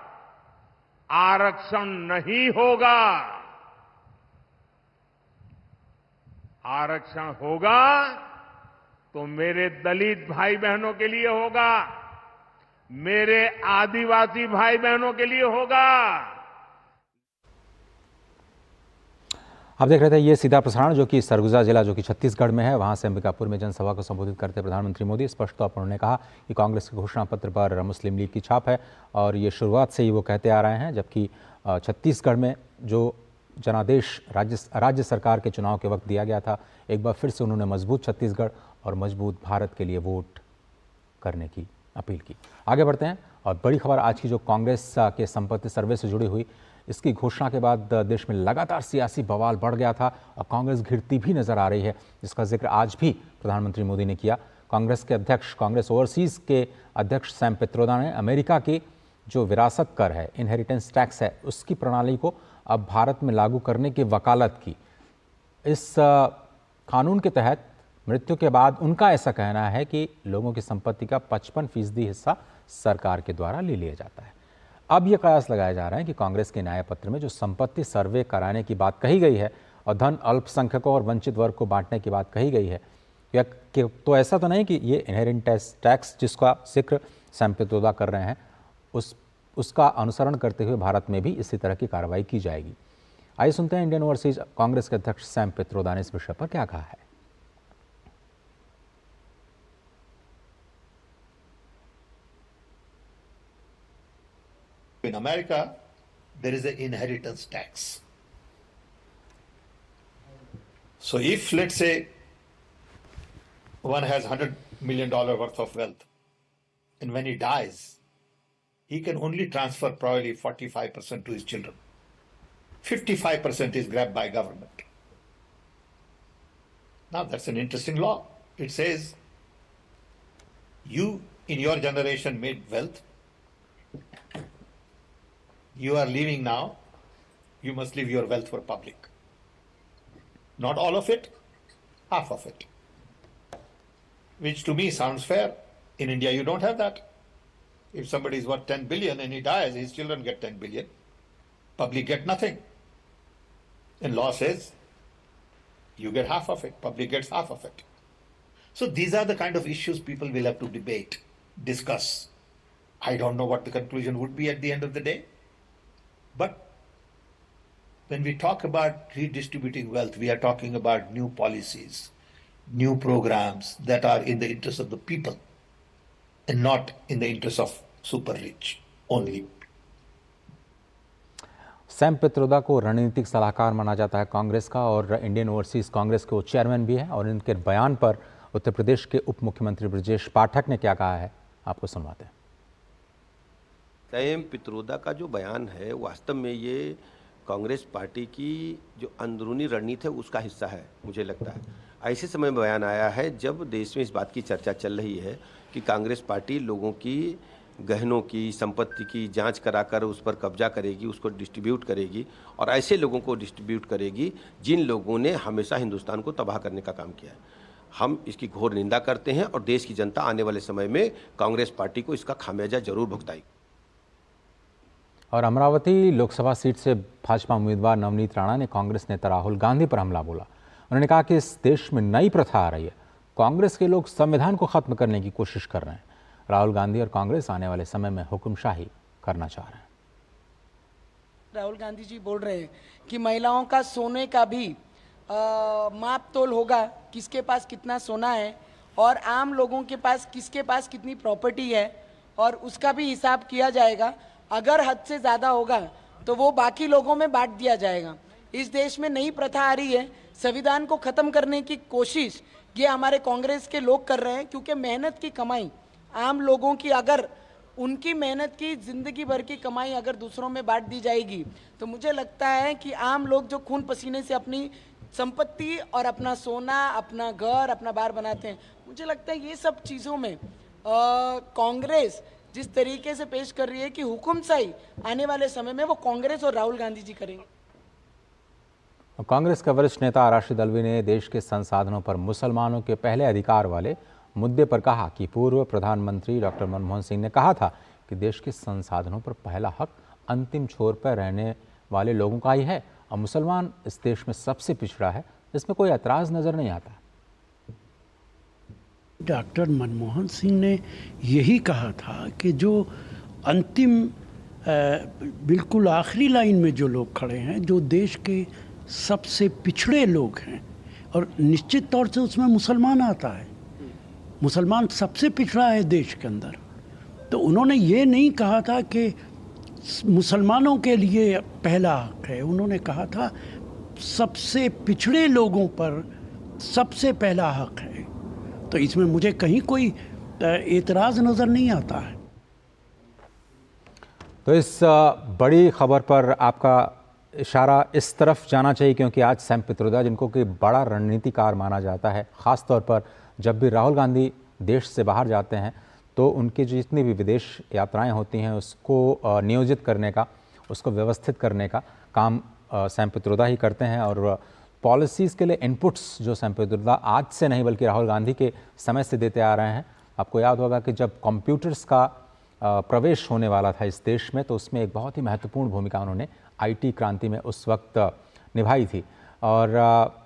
आरक्षण नहीं होगा। आरक्षण होगा तो मेरे दलित भाई बहनों के लिए होगा, मेरे आदिवासी भाई बहनों के लिए होगा। आप देख रहे थे ये सीधा प्रसारण, जो कि सरगुजा जिला जो कि छत्तीसगढ़ में है, वहां से अंबिकापुर में जनसभा को संबोधित करते प्रधानमंत्री मोदी स्पष्ट तौर पर उन्होंने कहा कि कांग्रेस के घोषणा पत्र पर मुस्लिम लीग की छाप है और ये शुरुआत से ही वो कहते आ रहे हैं। जबकि छत्तीसगढ़ में जो जनादेश राज्य सरकार के चुनाव के वक्त दिया गया था, एक बार फिर से उन्होंने मजबूत छत्तीसगढ़ और मजबूत भारत के लिए वोट करने की अपील की। आगे बढ़ते हैं और बड़ी खबर आज की जो कांग्रेस के संपत्ति सर्वे से जुड़ी हुई, इसकी घोषणा के बाद देश में लगातार सियासी बवाल बढ़ गया था और कांग्रेस घिरती भी नजर आ रही है, जिसका जिक्र आज भी प्रधानमंत्री मोदी ने किया। कांग्रेस के अध्यक्ष, कांग्रेस ओवरसीज के अध्यक्ष सैम पित्रोदा ने अमेरिका की जो विरासत कर है, इनहेरिटेंस टैक्स है, उसकी प्रणाली को अब भारत में लागू करने की वकालत की। इस कानून के तहत मृत्यु के बाद उनका ऐसा कहना है कि लोगों की संपत्ति का 55% हिस्सा सरकार के द्वारा ले लिया जाता है। अब यह कयास लगाया जा रहा है कि कांग्रेस के न्याय पत्र में जो संपत्ति सर्वे कराने की बात कही गई है और धन अल्पसंख्यकों और वंचित वर्ग को बांटने की बात कही गई है, तो ऐसा तो नहीं कि ये इनहेरिटेंस टैक्स जिसका जिक्र सैम पित्रोदा कर रहे हैं, उसका अनुसरण करते हुए भारत में भी इसी तरह की कार्रवाई की जाएगी। आइए सुनते हैं इंडियन ओवरसीज कांग्रेस के अध्यक्ष सैम पित्रोदा ने इस विषय पर क्या कहा है। In America, there is an inheritance tax. So if, let's say, one has $100 million worth of wealth, and when he dies, he can only transfer probably 45% to his children. 55% is grabbed by government. Now that's an interesting law. It says, you in your generation made wealth, you are leaving now, you must leave your wealth for public. Not all of it, half of it. Which to me sounds fair. In India, you don't have that. If somebody is worth 10 billion and he dies, his children get 10 billion. Public get nothing. And law says, you get half of it, public gets half of it. So these are the kind of issues people will have to debate, discuss. I don't know what the conclusion would be at the end of the day. But when we talk about redistributing wealth, we are talking about new policies, new programs that are in the interest of the people and not in the interest of super rich only. Sam Pitroda को रणनीतिक सलाहकार माना जाता है कांग्रेस का और Indian overseas Congress के वो चेयरमैन भी हैं। और इनके बयान पर उत्तर प्रदेश के उप मुख्यमंत्री ब्रजेश पाठक ने क्या कहा है, आपको सुनवाते हैं। सैम पित्रोदा का जो बयान है वास्तव में ये कांग्रेस पार्टी की जो अंदरूनी रणनीति है उसका हिस्सा है। मुझे लगता है ऐसे समय में बयान आया है जब देश में इस बात की चर्चा चल रही है कि कांग्रेस पार्टी लोगों की गहनों की, संपत्ति की जांच कराकर उस पर कब्जा करेगी, उसको डिस्ट्रीब्यूट करेगी और ऐसे लोगों को डिस्ट्रीब्यूट करेगी जिन लोगों ने हमेशा हिंदुस्तान को तबाह करने का काम किया है। हम इसकी घोर निंदा करते हैं और देश की जनता आने वाले समय में कांग्रेस पार्टी को इसका खामियाजा जरूर भुगताएगी। और अमरावती लोकसभा सीट से भाजपा उम्मीदवार नवनीत राणा ने कांग्रेस नेता राहुल गांधी पर हमला बोला। उन्होंने कहा कि इस देश में नई प्रथा आ रही है, कांग्रेस के लोग संविधान को खत्म करने की कोशिश कर रहे हैं। राहुल गांधी और कांग्रेस आने वाले समय में हुक्मशाही करना चाह रहे हैं। राहुल गांधी जी बोल रहे हैं कि महिलाओं का सोने का भी माप तोल होगा, किसके पास कितना सोना है और आम लोगों के पास किसके पास कितनी प्रॉपर्टी है और उसका भी हिसाब किया जाएगा। अगर हद से ज़्यादा होगा तो वो बाकी लोगों में बांट दिया जाएगा। इस देश में नई प्रथा आ रही है, संविधान को ख़त्म करने की कोशिश ये हमारे कांग्रेस के लोग कर रहे हैं, क्योंकि मेहनत की कमाई आम लोगों की, अगर उनकी मेहनत की ज़िंदगी भर की कमाई अगर दूसरों में बांट दी जाएगी तो मुझे लगता है कि आम लोग जो खून पसीने से अपनी संपत्ति और अपना सोना, अपना घर, अपना बार बनाते हैं, मुझे लगता है ये सब चीज़ों में कांग्रेस जिस तरीके से पेश कर रही है कि हुकुमशाही आने वाले समय में वो कांग्रेस और राहुल गांधी जी करेंगे। कांग्रेस के वरिष्ठ नेता राशिद अल्वी ने देश के संसाधनों पर मुसलमानों के पहले अधिकार वाले मुद्दे पर कहा कि पूर्व प्रधानमंत्री डॉक्टर मनमोहन सिंह ने कहा था कि देश के संसाधनों पर पहला हक अंतिम छोर पर रहने वाले लोगों का ही है और मुसलमान इस देश में सबसे पिछड़ा है, इसमें कोई ऐतराज नजर नहीं आता। डॉक्टर मनमोहन सिंह ने यही कहा था कि जो अंतिम बिल्कुल आखिरी लाइन में जो लोग खड़े हैं, जो देश के सबसे पिछड़े लोग हैं, और निश्चित तौर से उसमें मुसलमान आता है। मुसलमान सबसे पिछड़ा है देश के अंदर। तो उन्होंने ये नहीं कहा था कि मुसलमानों के लिए पहला हक है, उन्होंने कहा था सबसे पिछड़े लोगों पर सबसे पहला हक है। तो इसमें मुझे कहीं कोई एतराज़ नज़र नहीं आता है। तो इस बड़ी खबर पर आपका इशारा इस तरफ जाना चाहिए क्योंकि आज सैम पित्रोदा, जिनको कि बड़ा रणनीतिकार माना जाता है, ख़ास तौर पर जब भी राहुल गांधी देश से बाहर जाते हैं तो उनकी जितनी भी विदेश यात्राएं होती हैं उसको नियोजित करने का, उसको व्यवस्थित करने का काम सैम पित्रोदा ही करते हैं। और पॉलिसीज़ के लिए इनपुट्स जो सैम पित्रोदा आज से नहीं बल्कि राहुल गांधी के समय से देते आ रहे हैं। आपको याद होगा कि जब कंप्यूटर्स का प्रवेश होने वाला था इस देश में तो उसमें एक बहुत ही महत्वपूर्ण भूमिका उन्होंने IT क्रांति में उस वक्त निभाई थी। और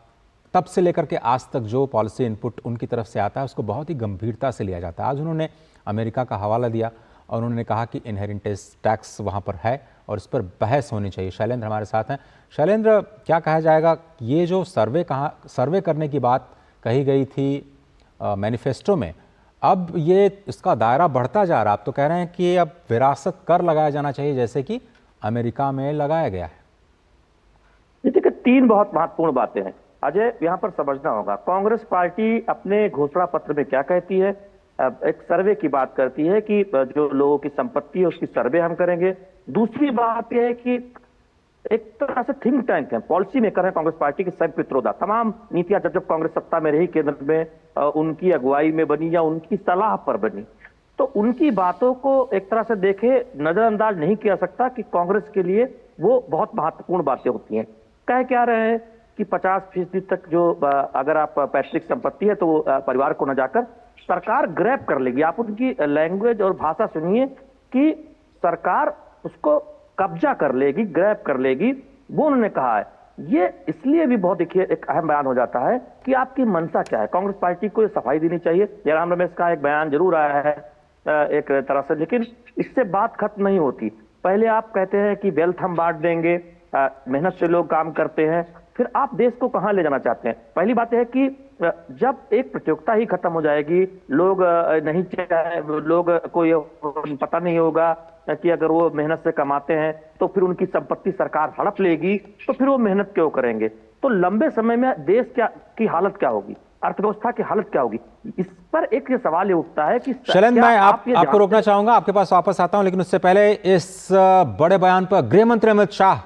तब से लेकर के आज तक जो पॉलिसी इनपुट उनकी तरफ से आता है उसको बहुत ही गंभीरता से लिया जाता है। आज उन्होंने अमेरिका का हवाला दिया और उन्होंने कहा कि इनहेरिटेंस टैक्स वहाँ पर है और इस पर बहस होनी चाहिए। शैलेंद्र हमारे साथ हैं। शैलेंद्र, क्या कहा जाएगा, ये जो सर्वे करने की बात कही गई थी मैनिफेस्टो में, अब ये इसका दायरा बढ़ता जा रहा है। आप तो कह रहे हैं कि अब विरासत कर लगाया जाना चाहिए जैसे कि अमेरिका में लगाया गया है। देखिए, 3 बहुत महत्वपूर्ण बातें हैं अजय, यहाँ पर समझना होगा। कांग्रेस पार्टी अपने घोषणा पत्र में क्या कहती है? एक सर्वे की बात करती है कि जो लोगों की संपत्ति है उसकी सर्वे हम करेंगे। दूसरी बात यह है कि एक तरह से थिंक टैंक है, पॉलिसी मेकर है कांग्रेस पार्टी के सैम पित्रोदा। तमाम नीतियां जब कांग्रेस सत्ता में रही केंद्र में, उनकी अगुवाई में बनी या उनकी सलाह पर बनी, तो उनकी बातों को एक तरह से देखे नजरअंदाज नहीं किया सकता कि कांग्रेस के लिए वो बहुत महत्वपूर्ण बातें होती हैं। कह क्या रहे हैं कि 50% तक जो अगर आप पैतृक संपत्ति है तो परिवार को न जाकर सरकार ग्रैब कर लेगी। आप उनकी लैंग्वेज और भाषा सुनिए कि सरकार उसको कब्जा कर लेगी, ग्रैब कर लेगी, वो उन्होंने कहा है। ये इसलिए भी बहुत देखिए एक अहम बयान हो जाता है कि आपकी मंशा क्या है। कांग्रेस पार्टी को सफाई देनी चाहिए। जयराम रमेश का एक बयान जरूर आया है एक तरह से, लेकिन इससे बात खत्म नहीं होती। पहले आप कहते हैं कि वेल्थ हम बांट देंगे, मेहनत से लोग काम करते हैं, फिर आप देश को कहां ले जाना चाहते हैं? पहली बात है कि जब एक प्रतियोगिता ही खत्म हो जाएगी, लोग नहीं चाहे, लोग कोई पता नहीं होगा कि अगर वो मेहनत से कमाते हैं तो फिर उनकी संपत्ति सरकार हड़प लेगी, तो फिर वो मेहनत क्यों करेंगे? तो लंबे समय में देश की हालत क्या होगी, अर्थव्यवस्था की हालत क्या होगी? इस पर एक ये सवाल ये उठता है कि शैलेंद्र, मैं आपको रोकना चाहूंगा, आपके पास वापस आता हूं, लेकिन उससे पहले इस बड़े बयान पर गृह मंत्री अमित शाह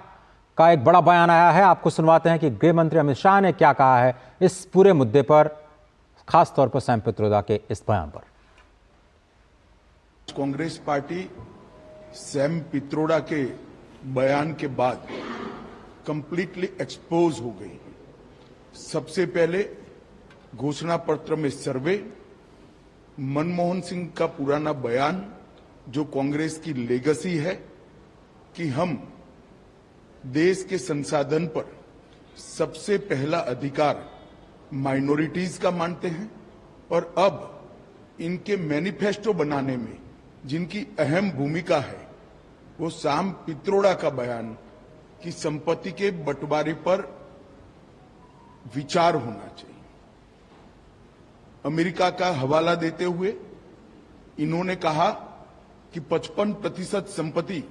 का एक बड़ा बयान आया है। आपको सुनवाते हैं कि गृह मंत्री अमित शाह ने क्या कहा है इस पूरे मुद्दे पर, खास तौर पर सैम पित्रोदा के इस बयान पर। कांग्रेस पार्टी सैम पित्रोदा के बयान के बाद कंप्लीटली एक्सपोज हो गई। सबसे पहले घोषणा पत्र में सर्वे, मनमोहन सिंह का पुराना बयान जो कांग्रेस की लेगेसी है कि हम देश के संसाधन पर सबसे पहला अधिकार माइनॉरिटीज का मानते हैं, और अब इनके मैनिफेस्टो बनाने में जिनकी अहम भूमिका है वो सैम पित्रोदा का बयान कि संपत्ति के बंटवारे पर विचार होना चाहिए। अमेरिका का हवाला देते हुए इन्होंने कहा कि 55% संपत्ति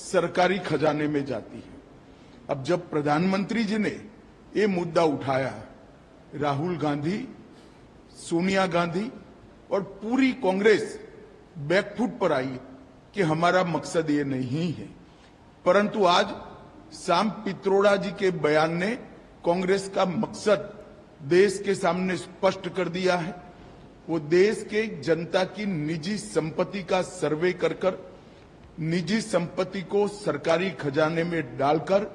सरकारी खजाने में जाती है। अब जब प्रधानमंत्री जी ने ये मुद्दा उठाया, राहुल गांधी, सोनिया गांधी और पूरी कांग्रेस बैकफुट पर आई कि हमारा मकसद ये नहीं है। परंतु आज सैम पित्रोदा जी के बयान ने कांग्रेस का मकसद देश के सामने स्पष्ट कर दिया है। वो देश के जनता की निजी संपत्ति का सर्वे कर निजी संपत्ति को सरकारी खजाने में डालकर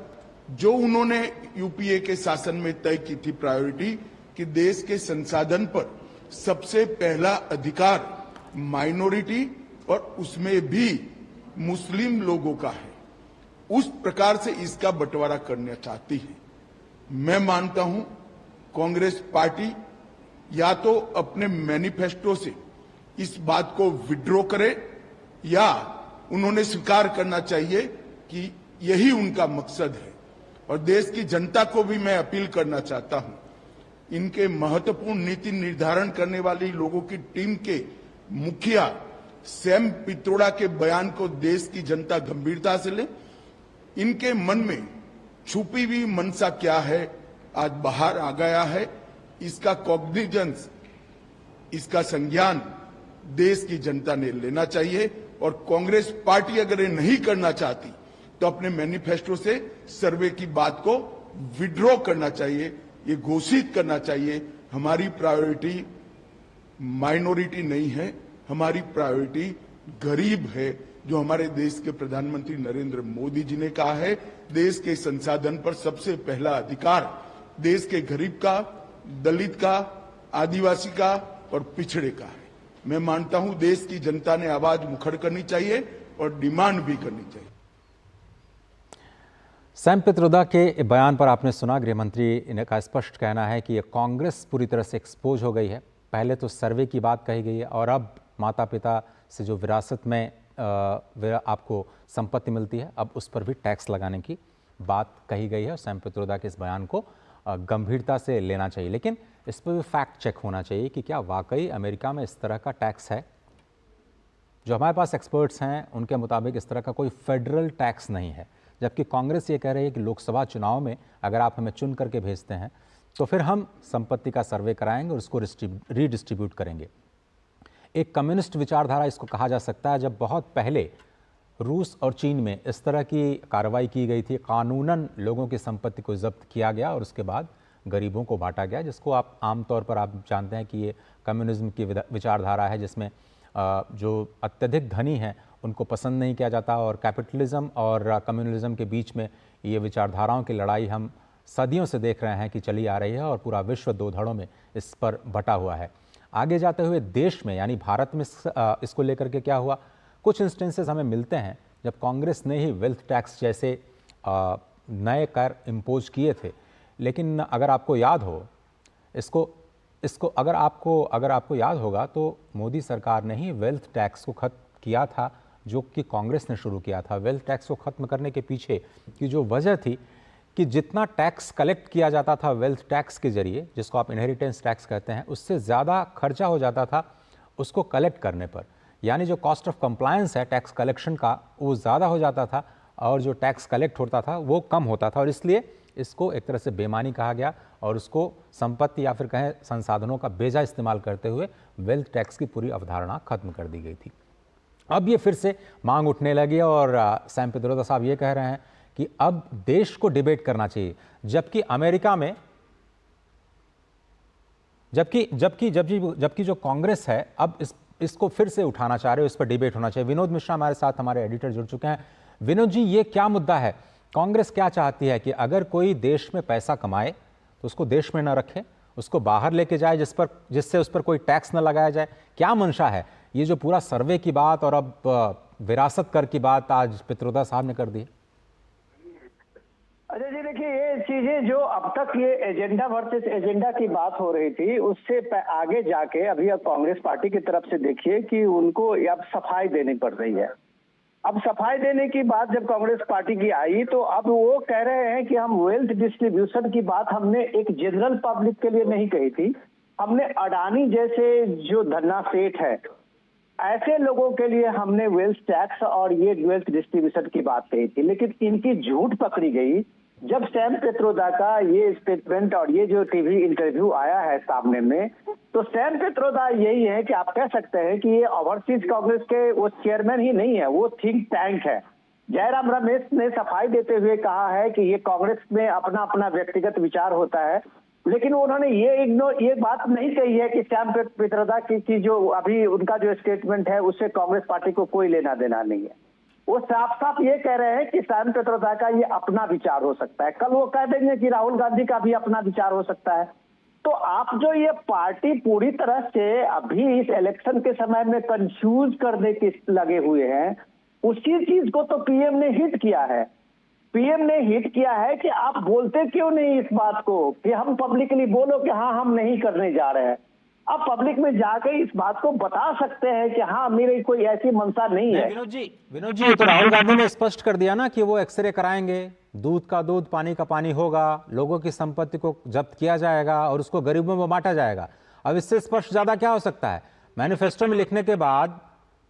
जो उन्होंने यूपीए के शासन में तय की थी प्रायोरिटी कि देश के संसाधन पर सबसे पहला अधिकार माइनॉरिटी और उसमें भी मुस्लिम लोगों का है, उस प्रकार से इसका बंटवारा करना चाहती है। मैं मानता हूं कांग्रेस पार्टी या तो अपने मैनिफेस्टो से इस बात को विड्रॉ करे या उन्होंने स्वीकार करना चाहिए कि यही उनका मकसद है। और देश की जनता को भी मैं अपील करना चाहता हूं, इनके महत्वपूर्ण नीति निर्धारण करने वाली लोगों की टीम के मुखिया सैम पित्रोदा के बयान को देश की जनता गंभीरता से ले। इनके मन में छुपी हुई मंशा क्या है आज बाहर आ गया है। इसका कॉग्निजेंस, इसका संज्ञान देश की जनता ने लेना चाहिए। और कांग्रेस पार्टी अगर ये नहीं करना चाहती तो अपने मैनिफेस्टो से सर्वे की बात को विड्रॉ करना चाहिए, ये घोषित करना चाहिए हमारी प्रायोरिटी माइनॉरिटी नहीं है, हमारी प्रायोरिटी गरीब है, जो हमारे देश के प्रधानमंत्री नरेंद्र मोदी जी ने कहा है देश के संसाधन पर सबसे पहला अधिकार देश के गरीब का, दलित का, आदिवासी का और पिछड़े का है। मैं मानता हूं देश की जनता ने आवाज मुखर करनी चाहिए और डिमांड भी करनी चाहिए। सैम पित्रोदा के बयान पर आपने सुना, गृह मंत्री का स्पष्ट कहना है कि ये कांग्रेस पूरी तरह से एक्सपोज हो गई है। पहले तो सर्वे की बात कही गई है और अब माता पिता से जो विरासत में आपको संपत्ति मिलती है, अब उस पर भी टैक्स लगाने की बात कही गई है। और सैम पित्रोदा के इस बयान को गंभीरता से लेना चाहिए, लेकिन इस पर भी फैक्ट चेक होना चाहिए कि क्या वाकई अमेरिका में इस तरह का टैक्स है। जो हमारे पास एक्सपर्ट्स हैं उनके मुताबिक इस तरह का कोई फेडरल टैक्स नहीं है, जबकि कांग्रेस ये कह रही है कि लोकसभा चुनाव में अगर आप हमें चुन करके भेजते हैं तो फिर हम संपत्ति का सर्वे कराएंगे और उसको रीडिस्ट्रीब्यूट करेंगे। एक कम्युनिस्ट विचारधारा इसको कहा जा सकता है। जब बहुत पहले रूस और चीन में इस तरह की कार्रवाई की गई थी, कानूनन लोगों की संपत्ति को जब्त किया गया और उसके बाद गरीबों को बांटा गया, जिसको आप आमतौर पर आप जानते हैं कि ये कम्युनिज्म की विचारधारा है, जिसमें जो अत्यधिक धनी हैं उनको पसंद नहीं किया जाता। और कैपिटलिज्म और कम्युनलिज्म के बीच में ये विचारधाराओं की लड़ाई हम सदियों से देख रहे हैं कि चली आ रही है और पूरा विश्व दो धड़ों में इस पर बटा हुआ है। आगे जाते हुए देश में यानी भारत में इसको लेकर के क्या हुआ, कुछ इंस्टेंसेस हमें मिलते हैं जब कांग्रेस ने ही वेल्थ टैक्स जैसे नए कर इम्पोज किए थे। लेकिन अगर आपको याद हो इसको अगर आपको याद होगा तो मोदी सरकार ने ही वेल्थ टैक्स को खत्म किया था, जो कि कांग्रेस ने शुरू किया था। वेल्थ टैक्स को खत्म करने के पीछे की जो वजह थी कि जितना टैक्स कलेक्ट किया जाता था वेल्थ टैक्स के जरिए, जिसको आप इनहेरिटेंस टैक्स कहते हैं, उससे ज़्यादा खर्चा हो जाता था उसको कलेक्ट करने पर। यानी जो कॉस्ट ऑफ कंप्लायंस है टैक्स कलेक्शन का, वो ज़्यादा हो जाता था और जो टैक्स कलेक्ट होता था वो कम होता था, और इसलिए इसको एक तरह से बेईमानी कहा गया और उसको संपत्ति या फिर कहें संसाधनों का बेजा इस्तेमाल करते हुए वेल्थ टैक्स की पूरी अवधारणा खत्म कर दी गई थी। अब ये फिर से मांग उठने लगी और सैम पित्रोदा साहब ये कह रहे हैं कि अब देश को डिबेट करना चाहिए, जबकि अमेरिका में जबकि जो कांग्रेस है अब इसको फिर से उठाना चाह रहे हो, इस पर डिबेट होना चाहिए। विनोद मिश्रा हमारे साथ, हमारे एडिटर जुड़ चुके हैं। विनोद जी, ये क्या मुद्दा है? कांग्रेस क्या चाहती है कि अगर कोई देश में पैसा कमाए तो उसको देश में न रखे, उसको बाहर लेके जाए जिससे उस पर कोई टैक्स न लगाया जाए? क्या मंशा है? ये जो पूरा सर्वे की बात और अब विरासत कर की बात आज पित्रोदा साहब ने कर दी। अजय जी, देखिए, ये चीजें जो अब तक ये एजेंडा वर्सेस एजेंडा की बात हो रही थी, उससे आगे जाके अभी अब कांग्रेस पार्टी की तरफ से देखिए कि उनको अब सफाई देनी पड़ रही है। अब सफाई देने की बात जब कांग्रेस पार्टी की आई तो अब वो कह रहे हैं कि हम वेल्थ डिस्ट्रीब्यूशन की बात हमने एक जनरल पब्लिक के लिए नहीं कही थी, हमने अडानी जैसे जो धन्ना सेठ है ऐसे लोगों के लिए हमने वेल्थ टैक्स और ये वेल्थ डिस्ट्रीब्यूशन की बात कही थी। लेकिन इनकी झूठ पकड़ी गई जब सैम पित्रोदा का ये स्टेटमेंट और ये जो टीवी इंटरव्यू आया है सामने में। तो सैम पित्रोदा यही है कि आप कह सकते हैं कि ये ओवरसीज कांग्रेस के वो चेयरमैन ही नहीं है, वो थिंक टैंक है। जयराम रमेश ने सफाई देते हुए कहा है कि ये कांग्रेस में अपना अपना व्यक्तिगत विचार होता है, लेकिन उन्होंने ये बात नहीं कही है कि सैम पित्रोदा की जो अभी उनका जो स्टेटमेंट है उससे कांग्रेस पार्टी को कोई लेना देना नहीं है। वो साफ साफ ये कह रहे हैं कि सैम पित्रोदा का ये अपना विचार हो सकता है, कल वो कह देंगे कि राहुल गांधी का भी अपना विचार हो सकता है। तो आप जो ये पार्टी पूरी तरह से अभी इस इलेक्शन के समय में कंफ्यूज करने के लगे हुए हैं, उसी चीज को तो पीएम ने हिट किया है। पीएम ने हिट किया है कि आप बोलते क्यों नहीं इस बात को कि हम पब्लिकली बोलो कि हाँ हम नहीं करने जा रहे हैं। अब पब्लिक में जाकर इस बात को बता सकते हैं कि हाँ मेरी कोई ऐसी मंशा नहीं है। विनोद जी, तो राहुल गांधी ने स्पष्ट कर दिया ना कि वो एक्सरे कराएंगे, दूध का दूध पानी का पानी होगा, लोगों की संपत्ति को जब्त किया जाएगा और उसको गरीबों में बांटा जाएगा। अब इससे स्पष्ट ज्यादा क्या हो सकता है? मैनिफेस्टो में लिखने के बाद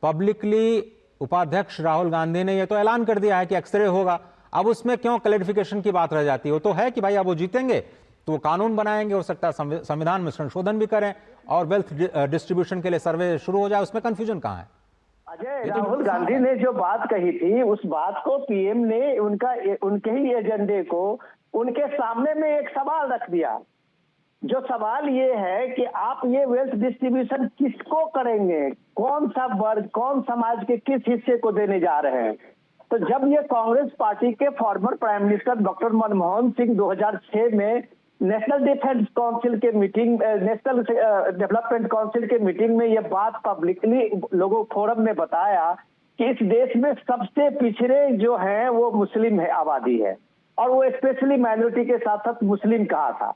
पब्लिकली उपाध्यक्ष राहुल गांधी ने यह तो ऐलान कर दिया है कि एक्सरे होगा। अब उसमें क्यों क्लैरिफिकेशन की बात रह जाती है? वो तो है कि भाई अब वो जीतेंगे तो वो कानून बनाएंगे, हो सकता है संविधान में संशोधन भी करें और वेल्थ डिस्ट्रीब्यूशन के लिए सर्वे शुरू हो जाए। उसमें कंफ्यूजन कहां है? अजय, राहुल गांधी ने जो बात कही थी उस बात को पीएम ने उनके ही एजेंडे को उनके सामने में एक सवाल रख दिया। जो सवाल ये है कि आप ये वेल्थ डिस्ट्रीब्यूशन किसको करेंगे, कौन सा वर्ग, कौन समाज के किस हिस्से को देने जा रहे हैं। तो जब ये कांग्रेस पार्टी के former prime minister doctor Manmohan Singh 2006 में नेशनल डिफेंस काउंसिल के मीटिंग, नेशनल डेवलपमेंट काउंसिल के मीटिंग में ये बात पब्लिकली लोगों फोरम में बताया कि इस देश में सबसे पिछड़े जो हैं वो मुस्लिम है आबादी है, और वो स्पेशली माइनॉरिटी के साथ साथ मुस्लिम कहा था।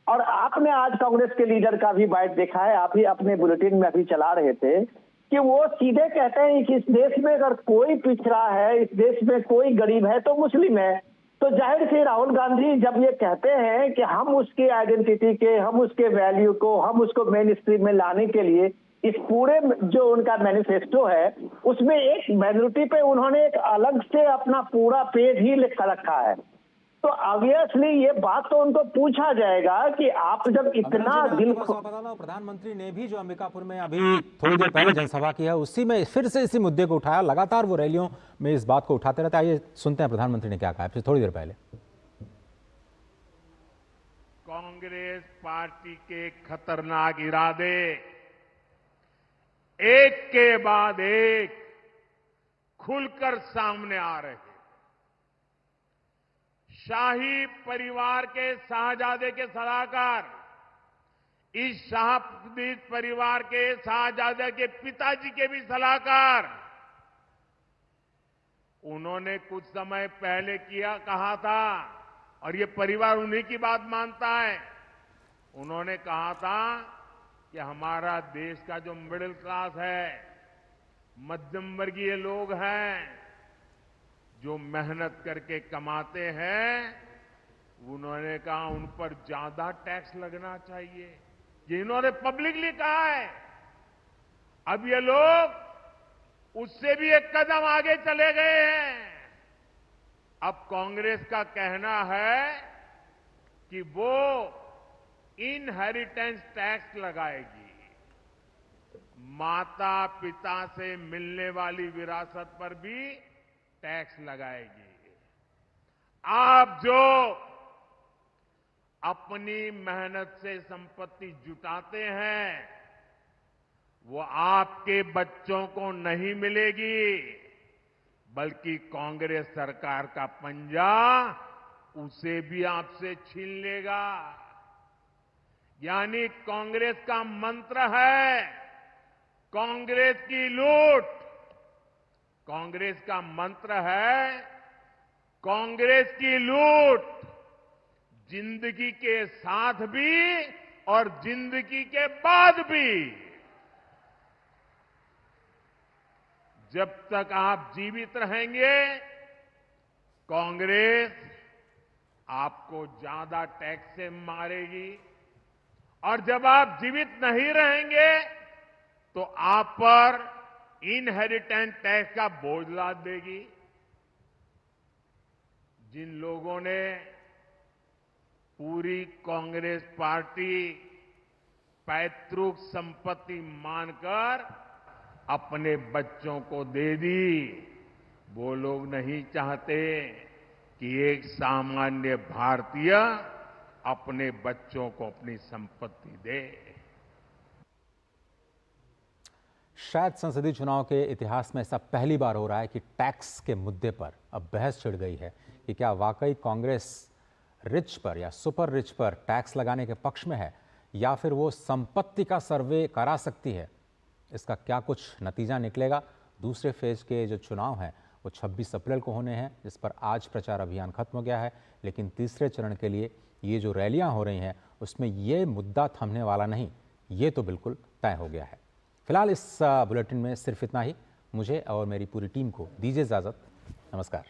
और आपने आज कांग्रेस के लीडर का भी बाइट देखा है, आप ही अपने बुलेटिन में अभी चला रहे थे कि वो सीधे कहते हैं कि इस देश में अगर कोई पिछड़ा है, इस देश में कोई गरीब है तो मुस्लिम है। तो जाहिर से राहुल गांधी जब ये कहते हैं कि हम उसके आइडेंटिटी के, हम उसके वैल्यू को, हम उसको मेन स्ट्रीम में लाने के लिए इस पूरे जो उनका मैनिफेस्टो है उसमें एक माइनॉरिटी पे उन्होंने एक अलग से अपना पूरा पेज ही लिखा रखा है। तो ऑब्वियसली ये बात तो उनको पूछा जाएगा कि आप जब इतना दिल प्रधानमंत्री ने भी जो अंबिकापुर में अभी थोड़ी देर पहले जनसभा की है उसी में फिर से इसी मुद्दे को उठाया। लगातार वो रैलियों में इस बात को उठाते रहते हैं। आइए सुनते हैं प्रधानमंत्री ने क्या कहा फिर थोड़ी देर पहले। कांग्रेस पार्टी के खतरनाक इरादे एक के बाद एक खुलकर सामने आ रहे हैं। शाही परिवार के शाहजादे के सलाहकार, इस शाहजीद परिवार के शाहजादे के पिताजी के भी सलाहकार, उन्होंने कुछ समय पहले कहा था, और ये परिवार उन्हीं की बात मानता है। उन्होंने कहा था कि हमारा देश का जो मिडिल क्लास है, मध्यम वर्गीय लोग हैं, जो मेहनत करके कमाते हैं, उन्होंने कहा उन पर ज्यादा टैक्स लगना चाहिए, ये इन्होंने पब्लिकली कहा है। अब ये लोग उससे भी एक कदम आगे चले गए हैं। अब कांग्रेस का कहना है कि वो इनहेरिटेंस टैक्स लगाएगी, माता पिता से मिलने वाली विरासत पर भी टैक्स लगाएगी। आप जो अपनी मेहनत से संपत्ति जुटाते हैं वो आपके बच्चों को नहीं मिलेगी, बल्कि कांग्रेस सरकार का पंजा उसे भी आपसे छीन लेगा। यानी कांग्रेस का मंत्र है कांग्रेस की लूट, कांग्रेस का मंत्र है कांग्रेस की लूट, जिंदगी के साथ भी और जिंदगी के बाद भी। जब तक आप जीवित रहेंगे कांग्रेस आपको ज्यादा टैक्स से मारेगी, और जब आप जीवित नहीं रहेंगे तो आप पर इनहेरिटेंस टैक्स का बोझ लाद देगी। जिन लोगों ने पूरी कांग्रेस पार्टी पैतृक संपत्ति मानकर अपने बच्चों को दे दी, वो लोग नहीं चाहते कि एक सामान्य भारतीय अपने बच्चों को अपनी संपत्ति दे। शायद संसदीय चुनाव के इतिहास में ऐसा पहली बार हो रहा है कि टैक्स के मुद्दे पर अब बहस छिड़ गई है कि क्या वाकई कांग्रेस रिच पर या सुपर रिच पर टैक्स लगाने के पक्ष में है, या फिर वो संपत्ति का सर्वे करा सकती है। इसका क्या कुछ नतीजा निकलेगा। दूसरे फेज के जो चुनाव हैं वो 26 अप्रैल को होने हैं, जिस पर आज प्रचार अभियान खत्म हो गया है, लेकिन तीसरे चरण के लिए ये जो रैलियां हो रही हैं उसमें ये मुद्दा थमने वाला नहीं, ये तो बिल्कुल तय हो गया है। फिलहाल इस बुलेटिन में सिर्फ इतना ही। मुझे और मेरी पूरी टीम को दीजिए इजाज़त। नमस्कार।